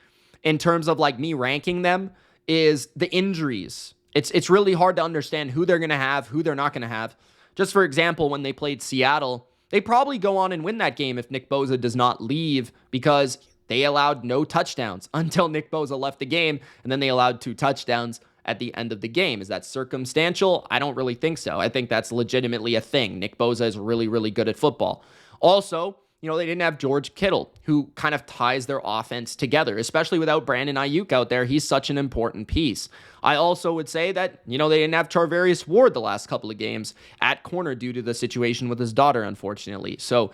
in terms of me ranking them, is the injuries. It's really hard to understand who they're going to have, who they're not going to have. Just for example, when they played Seattle, they probably go on and win that game if Nick Bosa does not leave because they allowed no touchdowns until Nick Bosa left the game, and then they allowed 2 touchdowns at the end of the game. Is that circumstantial? I don't really think so. I think that's legitimately a thing. Nick Bosa is really, really good at football. Also, they didn't have George Kittle, who kind of ties their offense together, especially without Brandon Ayuk out there. He's such an important piece. I also would say that, they didn't have Charvarius Ward the last couple of games at corner due to the situation with his daughter, unfortunately. So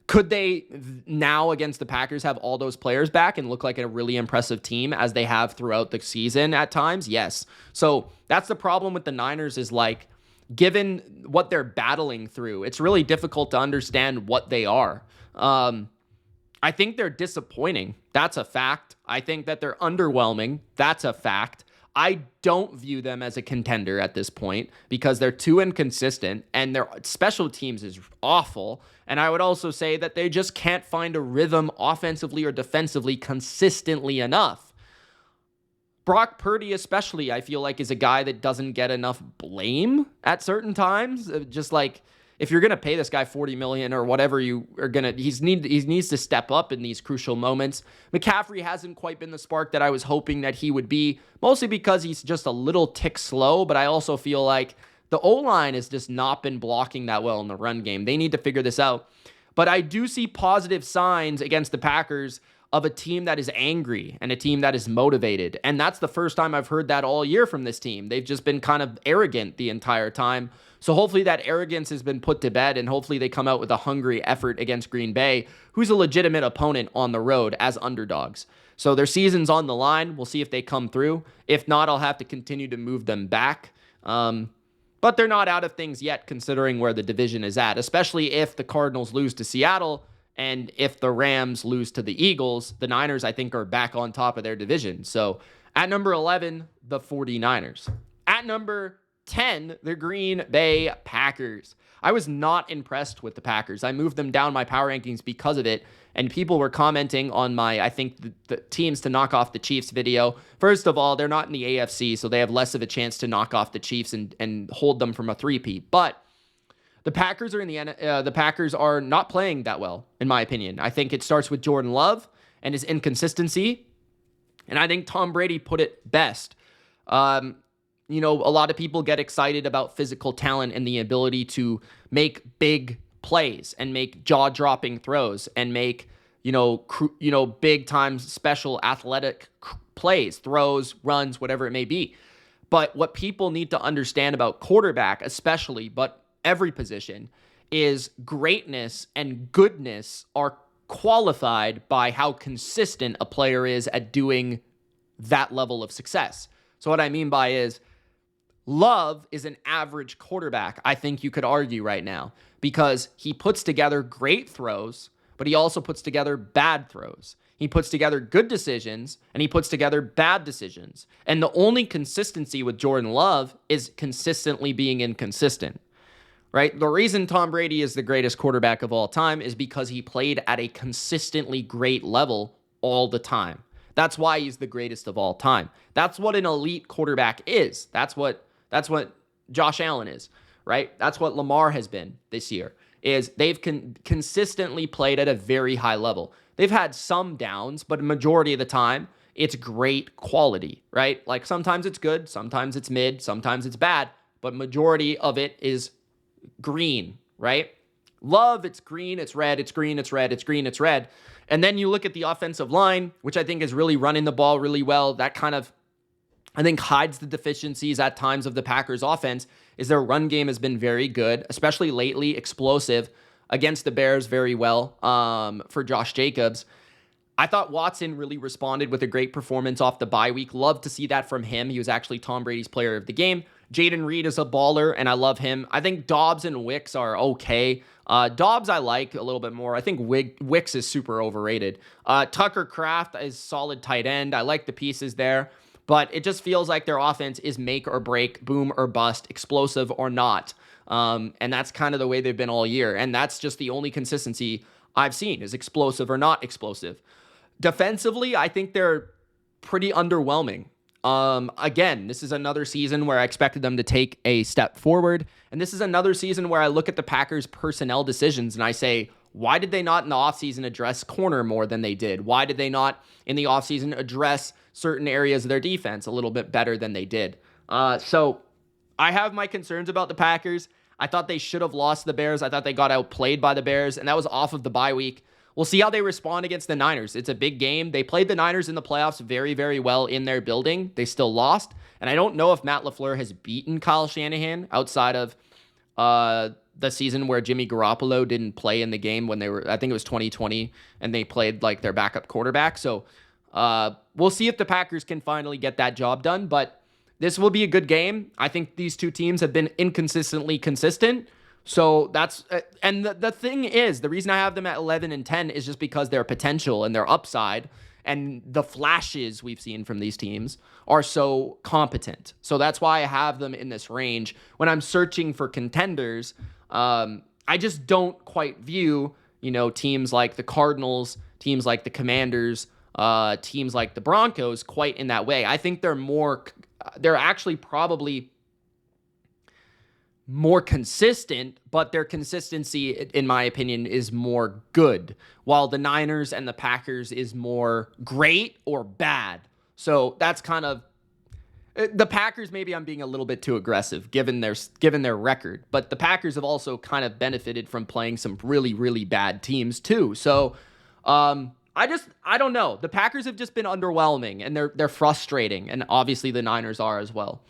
Could they now against the Packers have all those players back and look like a really impressive team as they have throughout the season at times? Yes. So that's the problem with the Niners is like, given what they're battling through, it's really difficult to understand what they are. I think they're disappointing. That's a fact. I think that they're underwhelming. That's a fact. I don't view them as a contender at this point because they're too inconsistent and their special teams is awful. And I would also say that they just can't find a rhythm offensively or defensively consistently enough. Brock Purdy especially, I feel like, is a guy that doesn't get enough blame at certain times. Just like, if you're going to pay this guy $40 million or whatever you are going to, he needs to step up in these crucial moments. McCaffrey hasn't quite been the spark that I was hoping that he would be, mostly because he's just a little tick slow, but I also feel like the O-line has just not been blocking that well in the run game. They need to figure this out. But I do see positive signs against the Packers of a team that is angry and a team that is motivated. And that's the first time I've heard that all year from this team. They've just been kind of arrogant the entire time. So hopefully that arrogance has been put to bed and hopefully they come out with a hungry effort against Green Bay, who's a legitimate opponent on the road as underdogs. So their season's on the line. We'll see if they come through. If not, I'll have to continue to move them back. But they're not out of things yet considering where the division is at, especially if the Cardinals lose to Seattle and if the Rams lose to the Eagles. The Niners, I think, are back on top of their division. So at number 11, the 49ers. At number 10, the Green Bay Packers. I was not impressed with the Packers. I moved them down my power rankings because of it, and people were commenting on my, I think, the teams to knock off the Chiefs video. First of all, they're not in the AFC, so they have less of a chance to knock off the Chiefs and hold them from a three-peat. But the Packers are the Packers are not playing that well, in my opinion. I think it starts with Jordan Love and his inconsistency, and I think Tom Brady put it best. A lot of people get excited about physical talent and the ability to make big plays and make jaw-dropping throws and make, big-time special athletic plays, throws, runs, whatever it may be. But what people need to understand about quarterback especially, but every position, is greatness and goodness are qualified by how consistent a player is at doing that level of success. So what I mean by is, Love is an average quarterback, I think you could argue right now, because he puts together great throws, but he also puts together bad throws. He puts together good decisions, and he puts together bad decisions. And the only consistency with Jordan Love is consistently being inconsistent, right? The reason Tom Brady is the greatest quarterback of all time is because he played at a consistently great level all the time. That's why he's the greatest of all time. That's what an elite quarterback is. That's what Josh Allen is, right? That's what Lamar has been this year, is they've consistently played at a very high level. They've had some downs, but a majority of the time, it's great quality, right? Like sometimes it's good, sometimes it's mid, sometimes it's bad, but majority of it is green, right? Love, it's green, it's red, it's green, it's red, it's green, it's red. And then you look at the offensive line, which I think is really running the ball really well. That kind of, I think, hides the deficiencies at times of the Packers offense, is their run game has been very good, especially lately, explosive against the Bears very well for Josh Jacobs. I thought Watson really responded with a great performance off the bye week. Love to see that from him. He was actually Tom Brady's player of the game. Jaden Reed is a baller, and I love him. I think Dobbs and Wicks are okay. Dobbs I like a little bit more. I think Wicks is super overrated. Tucker Kraft is solid tight end. I like the pieces there. But it just feels like their offense is make or break, boom or bust, explosive or not. And that's kind of the way they've been all year. And that's just the only consistency I've seen, is explosive or not explosive. Defensively, I think they're pretty underwhelming. Again, this is another season where I expected them to take a step forward. And this is another season where I look at the Packers' personnel decisions and I say, why did they not in the offseason address corner more than they did? Why did they not in the offseason address certain areas of their defense a little bit better than they did? So I have my concerns about the Packers. I thought they should have lost the Bears. I thought they got outplayed by the Bears, and that was off of the bye week. We'll see how they respond against the Niners. It's a big game. They played the Niners in the playoffs very, very well in their building. They still lost, and I don't know if Matt LaFleur has beaten Kyle Shanahan outside of the season where Jimmy Garoppolo didn't play in the game when I think it was 2020, and they played like their backup quarterback. So we'll see if the Packers can finally get that job done, but this will be a good game. I think these two teams have been inconsistently consistent. So that's, and the thing is, the reason I have them at 11 and 10 is just because their potential and their upside and the flashes we've seen from these teams are so competent. So that's why I have them in this range. When I'm searching for contenders, I just don't quite view, teams like the Cardinals, teams like the Commanders, teams like the Broncos quite in that way. I think they're actually probably more consistent, but their consistency, in my opinion, is more good, while the Niners and the Packers is more great or bad. So that's kind of the Packers. Maybe I'm being a little bit too aggressive given their record, but the Packers have also kind of benefited from playing some really, really bad teams too. So I don't know. The Packers have just been underwhelming, and they're frustrating, and obviously the Niners are as well.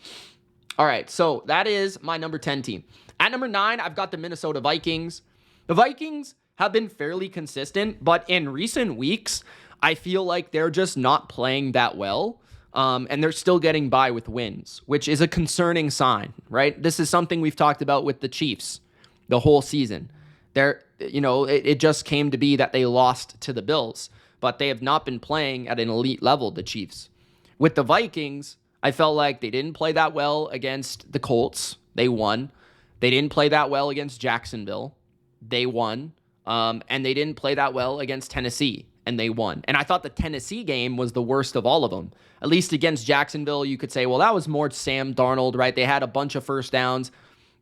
All right, so that is my number 10 team. At number 9, I've got the Minnesota Vikings. The Vikings have been fairly consistent, but in recent weeks, I feel like they're just not playing that well, and they're still getting by with wins, which is a concerning sign, right? This is something we've talked about with the Chiefs the whole season. It just came to be that they lost to the Bills, but they have not been playing at an elite level, the Chiefs. With the Vikings, I felt like they didn't play that well against the Colts. They won. They didn't play that well against Jacksonville. They won. And they didn't play that well against Tennessee, and they won. And I thought the Tennessee game was the worst of all of them. At least against Jacksonville, you could say, well, that was more Sam Darnold, right? They had a bunch of first downs.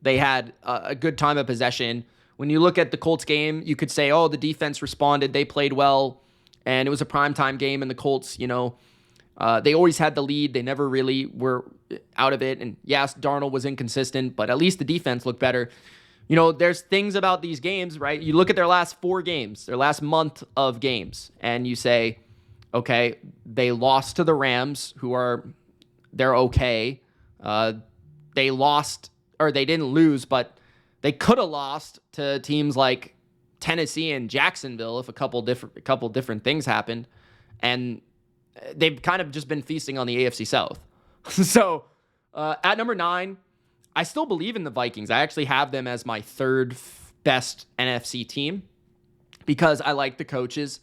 They had a good time of possession. When you look at the Colts game, you could say, oh, the defense responded. They played well, and it was a primetime game, and the Colts, they always had the lead. They never really were out of it. And yes, Darnold was inconsistent, but at least the defense looked better. There's things about these games, right? You look at their last 4 games, their last month of games, and you say, okay, they lost to the Rams, they're okay. They lost, or they didn't lose, but they could have lost to teams like Tennessee and Jacksonville if a couple different things happened. And they've kind of just been feasting on the AFC South. So at number 9, I still believe in the Vikings. I actually have them as my third best NFC team because I like the coaches.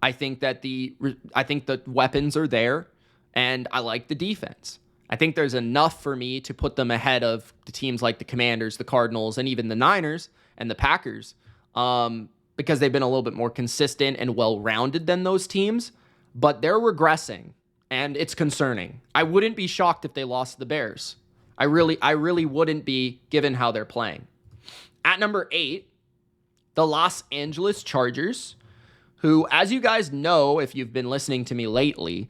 I think that the weapons are there, and I like the defense. I think there's enough for me to put them ahead of the teams like the Commanders, the Cardinals, and even the Niners and the Packers because they've been a little bit more consistent and well-rounded than those teams. But they're regressing, and it's concerning. I wouldn't be shocked if they lost to the Bears. I really wouldn't be, given how they're playing. At number 8, the Los Angeles Chargers, who, as you guys know, if you've been listening to me lately,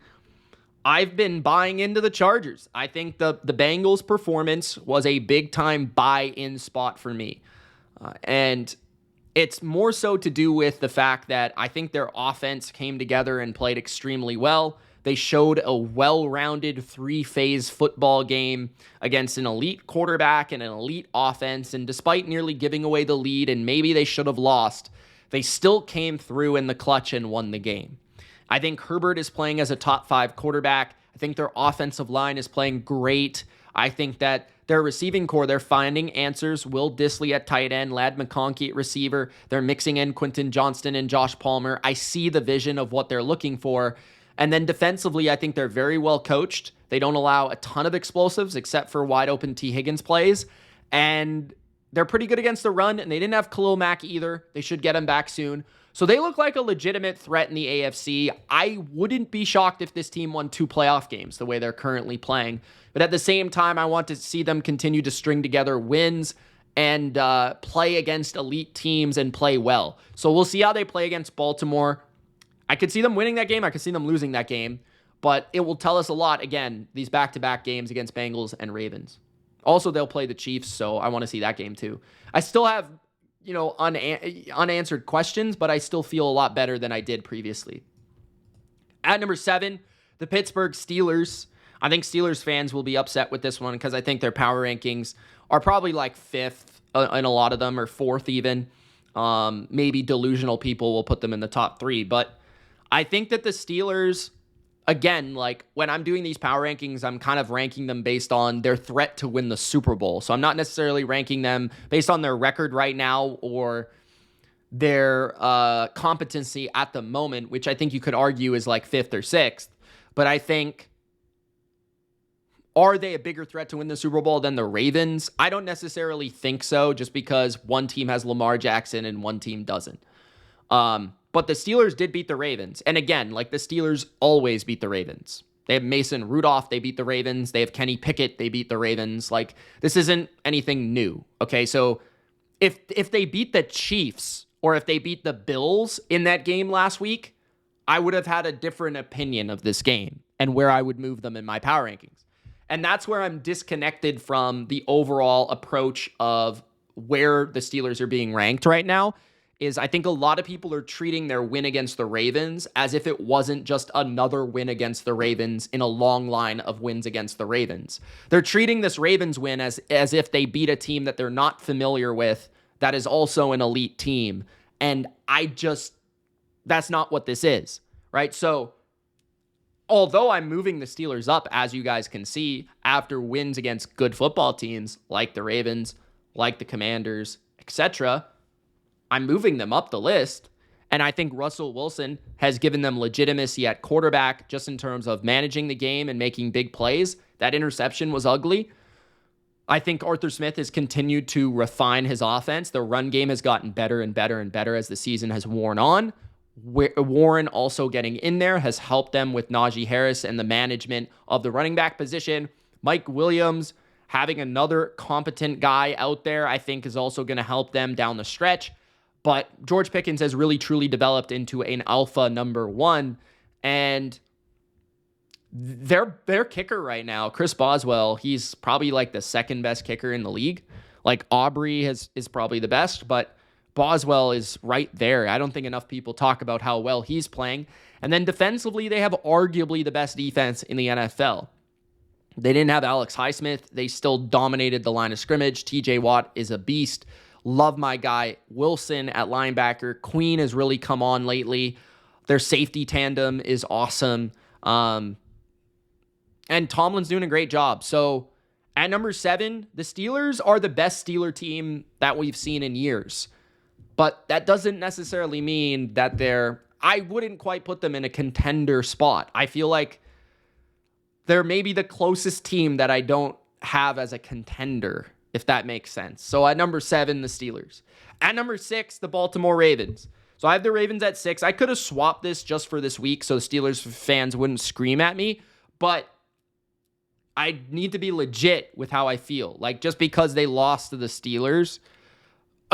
I've been buying into the Chargers. I think the Bengals' performance was a big-time buy-in spot for me. And it's more so to do with the fact that I think their offense came together and played extremely well. They showed a well-rounded 3-phase football game against an elite quarterback and an elite offense. And despite nearly giving away the lead, and maybe they should have lost, they still came through in the clutch and won the game. I think Herbert is playing as a top 5 quarterback. I think their offensive line is playing great. I think that their receiving core, they're finding answers. Will Dissly at tight end, Ladd McConkey at receiver. They're mixing in Quentin Johnston and Josh Palmer. I see the vision of what they're looking for. And then defensively, I think they're very well coached. They don't allow a ton of explosives except for wide open T. Higgins plays. And they're pretty good against the run, and they didn't have Khalil Mack either. They should get him back soon. So they look like a legitimate threat in the AFC. I wouldn't be shocked if this team won 2 playoff games the way they're currently playing. But at the same time, I want to see them continue to string together wins and play against elite teams and play well. So we'll see how they play against Baltimore. I could see them winning that game. I could see them losing that game. But it will tell us a lot, again, these back-to-back games against Bengals and Ravens. Also, they'll play the Chiefs, so I want to see that game too. I still have, unanswered questions, but I still feel a lot better than I did previously. At number 7, the Pittsburgh Steelers. I think Steelers fans will be upset with this one because I think their power rankings are probably like 5th in a lot of them, or fourth even. Maybe delusional people will put them in the top 3. But I think that the Steelers, again, like when I'm doing these power rankings, I'm kind of ranking them based on their threat to win the Super Bowl. So I'm not necessarily ranking them based on their record right now or their competency at the moment, which I think you could argue is like 5th or 6th. But I think, are they a bigger threat to win the Super Bowl than the Ravens? I don't necessarily think so, just because one team has Lamar Jackson and one team doesn't. But the Steelers did beat the Ravens. And again, like the Steelers always beat the Ravens. They have Mason Rudolph, they beat the Ravens. They have Kenny Pickett, they beat the Ravens. Like, this isn't anything new. Okay, so if they beat the Chiefs or if they beat the Bills in that game last week, I would have had a different opinion of this game and where I would move them in my power rankings. And that's where I'm disconnected from the overall approach of where the Steelers are being ranked right now. Is I think a lot of people are treating their win against the Ravens as if it wasn't just another win against the Ravens in a long line of wins against the Ravens. They're treating this Ravens win as if they beat a team that they're not familiar with, that is also an elite team. And that's not what this is, right? So although I'm moving the Steelers up, as you guys can see, after wins against good football teams like the Ravens, like the Commanders, etc., I'm moving them up the list. And I think Russell Wilson has given them legitimacy at quarterback just in terms of managing the game and making big plays. That interception was ugly. I think Arthur Smith has continued to refine his offense. The run game has gotten better and better and better as the season has worn on. Warren also getting in there has helped them with Najee Harris and the management of the running back position. Mike Williams having another competent guy out there, I think, is also going to help them down the stretch. But George Pickens has really, truly developed into an alpha number 1. And their kicker right now, Chris Boswell, he's probably like the second best kicker in the league. Like Aubrey is probably the best, but Boswell is right there. I don't think enough people talk about how well he's playing. And then defensively, they have arguably the best defense in the NFL. They didn't have Alex Highsmith. They still dominated the line of scrimmage. TJ Watt is a beast. Love my guy Wilson at linebacker. Queen has really come on lately. Their safety tandem is awesome. And Tomlin's doing a great job. So at number 7, the Steelers are the best Steeler team that we've seen in years. But that doesn't necessarily mean that I wouldn't quite put them in a contender spot. I feel like they're maybe the closest team that I don't have as a contender, if that makes sense. So at number 7, the Steelers. At number 6, the Baltimore Ravens. So I have the Ravens at 6. I could have swapped this just for this week so the Steelers fans wouldn't scream at me, but I need to be legit with how I feel. Like, just because they lost to the Steelers,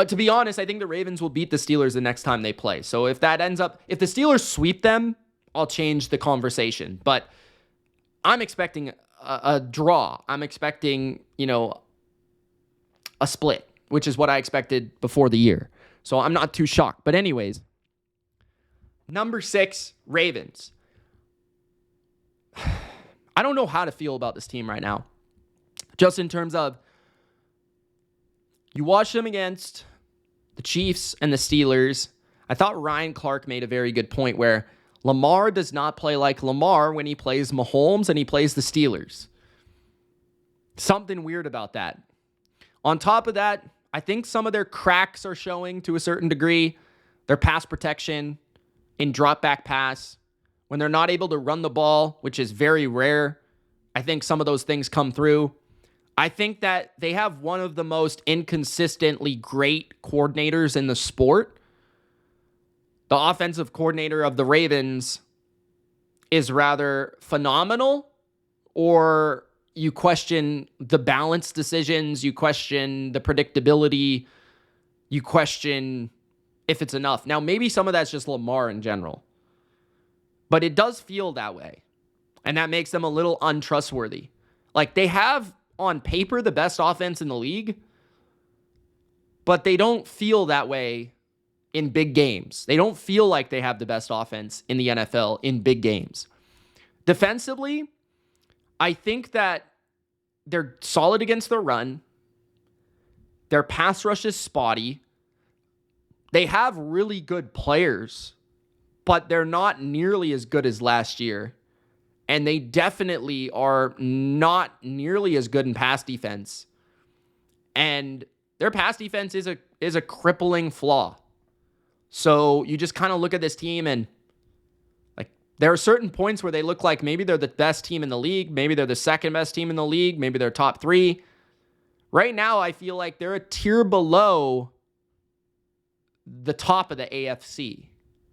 to be honest, I think the Ravens will beat the Steelers the next time they play. So if the Steelers sweep them, I'll change the conversation. But I'm expecting a draw. I'm expecting, a split, which is what I expected before the year. So I'm not too shocked. But anyways, number 6, Ravens. I don't know how to feel about this team right now. Just in terms of, you watch them against the Chiefs and the Steelers. I thought Ryan Clark made a very good point where Lamar does not play like Lamar when he plays Mahomes and he plays the Steelers. Something weird about that. On top of that, I think some of their cracks are showing to a certain degree. Their pass protection in drop back pass. When they're not able to run the ball, which is very rare, I think some of those things come through. I think that they have one of the most inconsistently great coordinators in the sport. The offensive coordinator of the Ravens is rather phenomenal, or you question the balance decisions, you question the predictability, you question if it's enough. Now, maybe some of that's just Lamar in general, but it does feel that way, and that makes them a little untrustworthy. Like, they have, on paper, the best offense in the league, but they don't feel that way in big games. They don't feel like they have the best offense in the NFL in big games. Defensively, I think that they're solid against the run. Their pass rush is spotty. They have really good players, but they're not nearly as good as last year. And they definitely are not nearly as good in pass defense. And their pass defense is a crippling flaw. So you just kind of look at this team and like there are certain points where they look like maybe they're the best team in the league, maybe they're the second best team in the league, maybe they're top 3. Right now, I feel like they're a tier below the top of the AFC.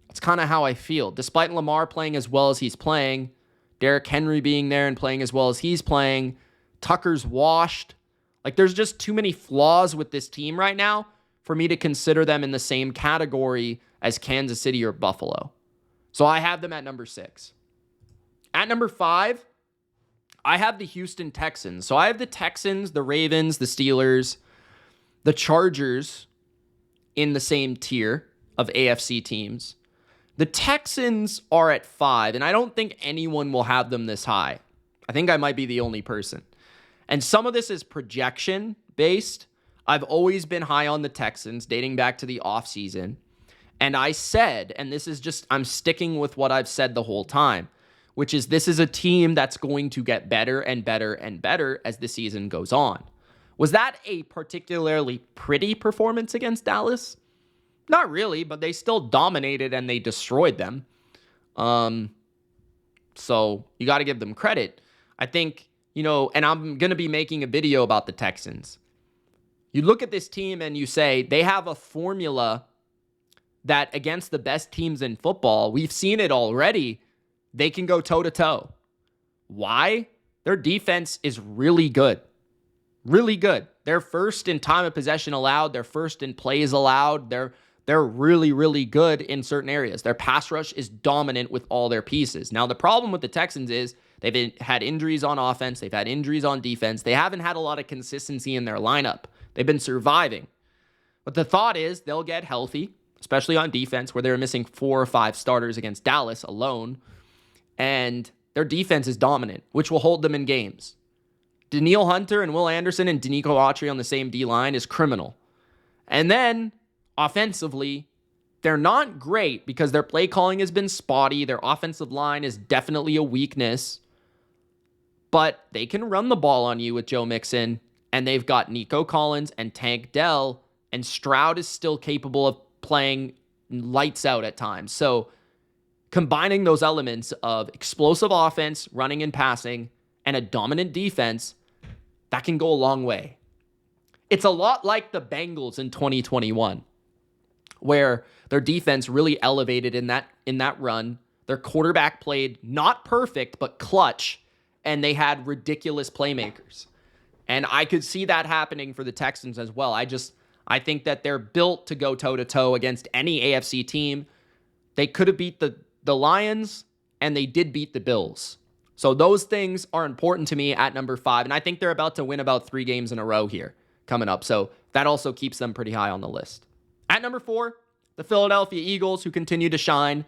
That's kind of how I feel. Despite Lamar playing as well as he's playing, Derrick Henry being there and playing as well as he's playing, Tucker's washed. Like, there's just too many flaws with this team right now for me to consider them in the same category as Kansas City or Buffalo. So I have them at number 6. At number 5, I have the Houston Texans. So I have the Texans, the Ravens, the Steelers, the Chargers in the same tier of AFC teams. The Texans are at 5, and I don't think anyone will have them this high. I think I might be the only person. And some of this is projection based. I've always been high on the Texans dating back to the offseason. And I said, and this is just, I'm sticking with what I've said the whole time, which is this is a team that's going to get better and better and better as the season goes on. Was that a particularly pretty performance against Dallas? Not really, but they still dominated and they destroyed them. So you got to give them credit. I think, and I'm going to be making a video about the Texans. You look at this team and you say they have a formula that against the best teams in football, we've seen it already, they can go toe-to-toe. Why? Their defense is really good. Really good. They're first in time of possession allowed. They're first in plays allowed. They're really, really good in certain areas. Their pass rush is dominant with all their pieces. Now, the problem with the Texans is they've had injuries on offense. They've had injuries on defense. They haven't had a lot of consistency in their lineup. They've been surviving. But the thought is they'll get healthy, especially on defense, where they were missing 4 or 5 starters against Dallas alone. And their defense is dominant, which will hold them in games. Danielle Hunter and Will Anderson and Danico Autry on the same D-line is criminal. And then, offensively, they're not great because their play calling has been spotty. Their offensive line is definitely a weakness. But they can run the ball on you with Joe Mixon. And they've got Nico Collins and Tank Dell. And Stroud is still capable of playing lights out at times. So combining those elements of explosive offense, running and passing, and a dominant defense, that can go a long way. It's a lot like the Bengals in 2021, where their defense really elevated in that run. Their quarterback played not perfect, but clutch, and they had ridiculous playmakers. And I could see that happening for the Texans as well. I think that they're built to go toe-to-toe against any AFC team. They could have beat the Lions, and they did beat the Bills. So those things are important to me at number 5, and I think they're about to win about 3 games in a row here coming up. So that also keeps them pretty high on the list. At number 4, the Philadelphia Eagles, who continue to shine.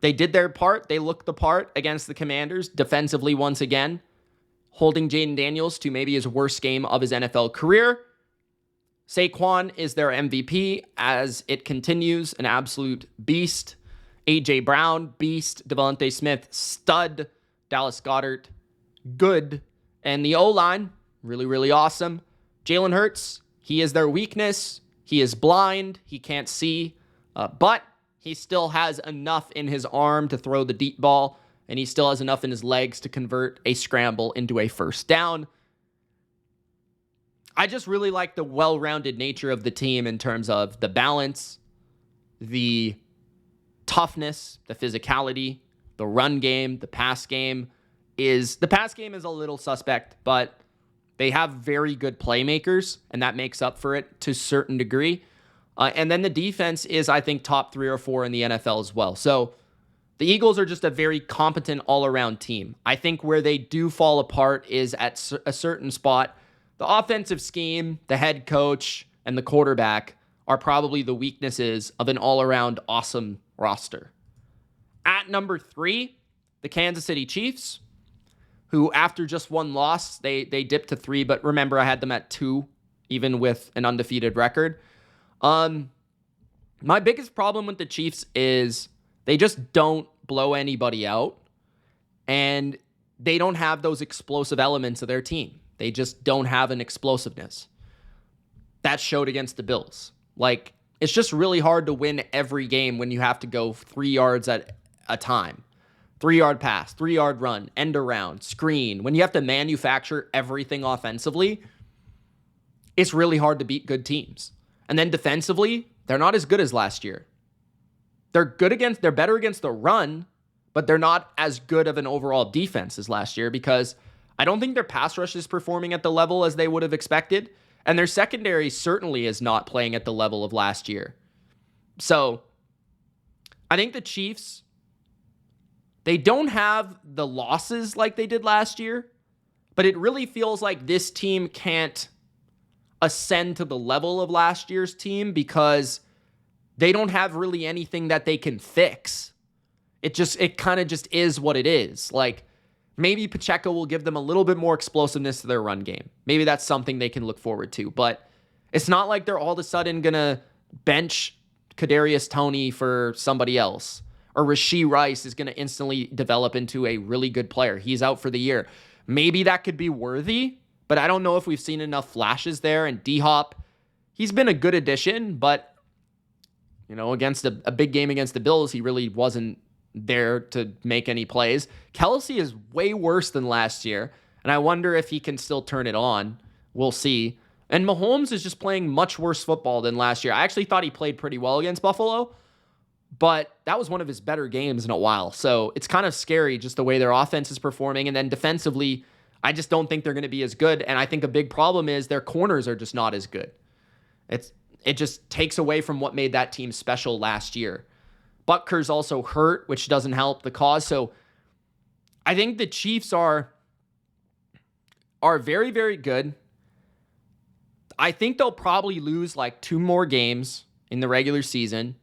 They did their part. They looked the part against the Commanders defensively once again, holding Jaden Daniels to maybe his worst game of his NFL career. Saquon is their MVP as it continues, an absolute beast. A.J. Brown, beast. Devontae Smith, stud. Dallas Goedert, good. And the O-line, really, really awesome. Jalen Hurts, he is their weakness. He is blind. He can't see. But he still has enough in his arm to throw the deep ball. And he still has enough in his legs to convert a scramble into a first down. I just really like the well-rounded nature of the team in terms of the balance, the toughness, the physicality, the run game, the pass game is a little suspect, but they have very good playmakers, and that makes up for it to a certain degree. And then the defense is, I think, top 3 or 4 in the NFL as well. So the Eagles are just a very competent all-around team. I think where they do fall apart is at a certain spot. The offensive scheme, the head coach, and the quarterback are probably the weaknesses of an all-around awesome roster. At number 3, the Kansas City Chiefs, who after just one loss, they dipped to 3, but remember I had them at 2 even with an undefeated record. My biggest problem with the Chiefs is they just don't blow anybody out, and they don't have those explosive elements of their team. They just don't have an explosiveness. That showed against the Bills. Like, it's just really hard to win every game when you have to go 3 yards at a time. 3-yard pass, 3-yard run, end around, screen. When you have to manufacture everything offensively, it's really hard to beat good teams. And then defensively, they're not as good as last year. They're better against the run, but they're not as good of an overall defense as last year because I don't think their pass rush is performing at the level as they would have expected. And their secondary certainly is not playing at the level of last year. So I think the Chiefs, they don't have the losses like they did last year, but it really feels like this team can't ascend to the level of last year's team because they don't have really anything that they can fix. It kind of just is what it is. Like, maybe Pacheco will give them a little bit more explosiveness to their run game. Maybe that's something they can look forward to, but it's not like they're all of a sudden going to bench Kadarius Toney for somebody else, or Rashee Rice is going to instantly develop into a really good player. He's out for the year. Maybe that could be worthy, but I don't know if we've seen enough flashes there. And D-Hop, he's been a good addition, but against a big game against the Bills, he really wasn't there to make any plays. Kelsey is way worse than last year, and I wonder if he can still turn it on. We'll see. And Mahomes is just playing much worse football than last year. I actually thought he played pretty well against Buffalo, but that was one of his better games in a while. So it's kind of scary just the way their offense is performing. And then defensively, I just don't think they're going to be as good. And I think a big problem is their corners are just not as good. It just takes away from what made that team special last year. Butker's also hurt, which doesn't help the cause. So I think the Chiefs are very, very good. I think they'll probably lose like 2 more games in the regular season.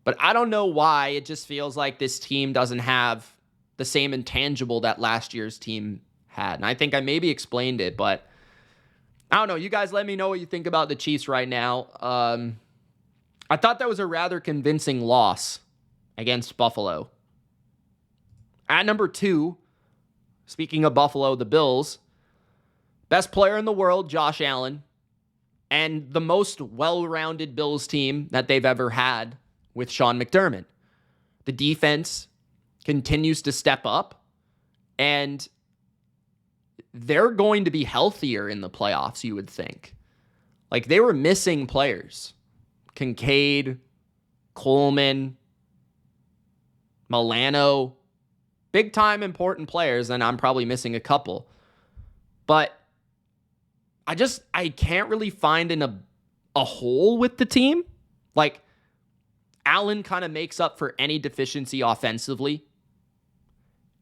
But I don't know why. It just feels like this team doesn't have the same intangible that last year's team had. And I think I maybe explained it, but I don't know. You guys let me know what you think about the Chiefs right now. I thought that was a rather convincing loss against Buffalo. At number 2, speaking of Buffalo, the Bills, best player in the world, Josh Allen, and the most well-rounded Bills team that they've ever had with Sean McDermott. The defense continues to step up, and they're going to be healthier in the playoffs, you would think. Like, they were missing players. Kincaid, Coleman, Milano, big-time important players, and I'm probably missing a couple. But I can't really find a hole with the team. Like, Allen kind of makes up for any deficiency offensively,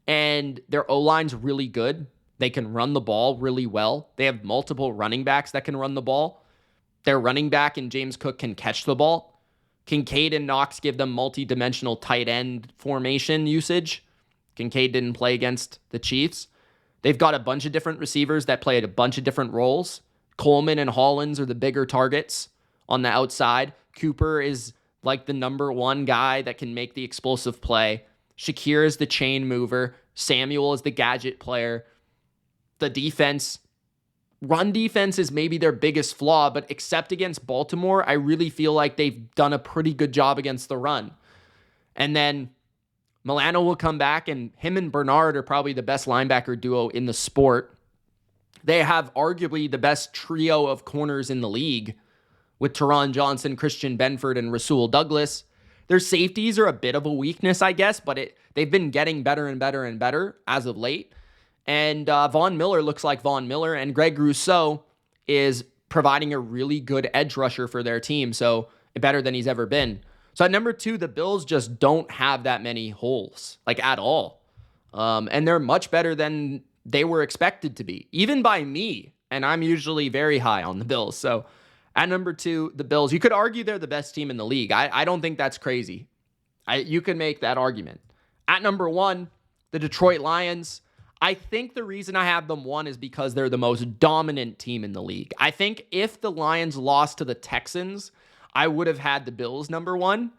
and their O-line's really good. They can run the ball really well. They have multiple running backs that can run the ball. Their running back and James Cook can catch the ball. Kincaid and Knox give them multi-dimensional tight end formation usage. Kincaid didn't play against the Chiefs. They've got a bunch of different receivers that play at a bunch of different roles. Coleman and Hollins are the bigger targets on the outside. Cooper is like the number 1 guy that can make the explosive play. Shakir is the chain mover. Samuel is the gadget player. The defense, run defense is maybe their biggest flaw, but except against Baltimore, I really feel like they've done a pretty good job against the run. And then Milano will come back, and him and Bernard are probably the best linebacker duo in the sport. They have arguably the best trio of corners in the league with Teron Johnson, Christian Benford, and Rasul Douglas. Their safeties are a bit of a weakness, I guess, but they've been getting better and better and better as of late. And Von Miller looks like Von Miller, and Greg Rousseau is providing a really good edge rusher for their team, so better than he's ever been. So at number 2, the Bills just don't have that many holes, like at all. And they're much better than they were expected to be, even by me, and I'm usually very high on the Bills. So at number 2, the Bills, you could argue they're the best team in the league. I don't think that's crazy. You can make that argument. At number 1, the Detroit Lions. I think the reason I have them 1 is because they're the most dominant team in the league. I think if the Lions lost to the Texans, I would have had the Bills number 1.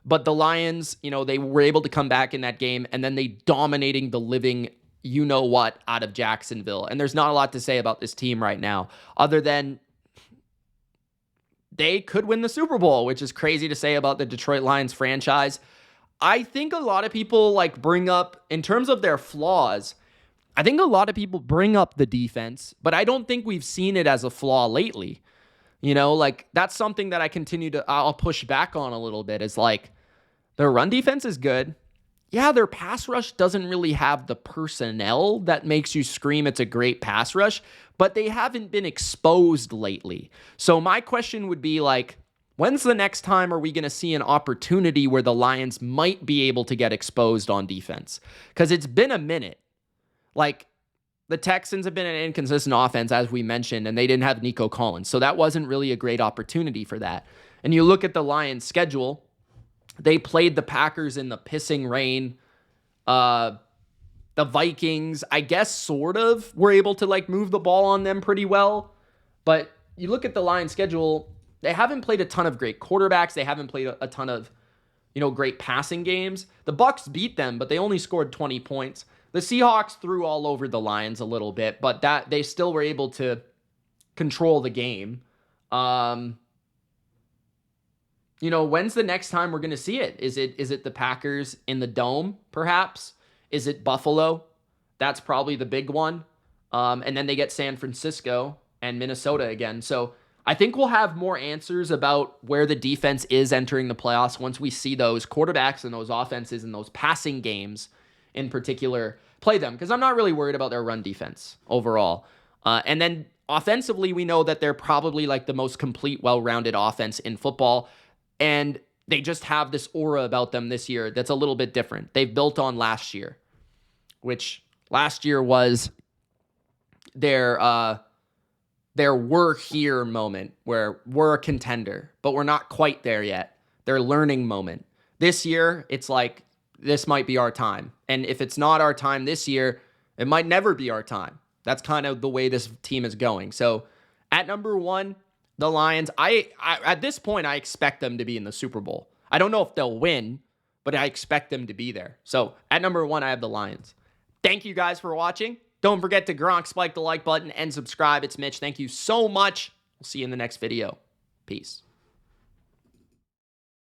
But the Lions, they were able to come back in that game, and then they dominating the living you-know-what out of Jacksonville. And there's not a lot to say about this team right now, other than they could win the Super Bowl, which is crazy to say about the Detroit Lions franchise. I think a lot of people bring up, in terms of their flaws, I think a lot of people bring up the defense, but I don't think we've seen it as a flaw lately. That's something that I'll push back on a little bit, is their run defense is good. Yeah, their pass rush doesn't really have the personnel that makes you scream it's a great pass rush, but they haven't been exposed lately. So my question would be when's the next time are we going to see an opportunity where the Lions might be able to get exposed on defense? Because it's been a minute. The Texans have been an inconsistent offense, as we mentioned, and they didn't have Nico Collins. So that wasn't really a great opportunity for that. And you look at the Lions' schedule, they played the Packers in the pissing rain. The Vikings, I guess, sort of were able to move the ball on them pretty well. But you look at the Lions' schedule, they haven't played a ton of great quarterbacks. They haven't played a ton of, great passing games. The Bucs beat them, but they only scored 20 points. The Seahawks threw all over the Lions a little bit, but that they still were able to control the game. When's the next time we're going to see it? Is it the Packers in the Dome, perhaps? Is it Buffalo? That's probably the big one. And then they get San Francisco and Minnesota again. So I think we'll have more answers about where the defense is entering the playoffs once we see those quarterbacks and those offenses and those passing games in particular play them, because I'm not really worried about their run defense overall. And then offensively, we know that they're probably the most complete, well-rounded offense in football, and they just have this aura about them this year that's a little bit different. They've built on last year, which last year was their we're here moment, where we're a contender, but we're not quite there yet. Their learning moment. This year, it's this might be our time. And if it's not our time this year, it might never be our time. That's kind of the way this team is going. So at number 1, the Lions, I at this point, I expect them to be in the Super Bowl. I don't know if they'll win, but I expect them to be there. So at number 1, I have the Lions. Thank you guys for watching. Don't forget to spike the like button and subscribe. It's Mitch. Thank you so much. We'll see you in the next video. Peace.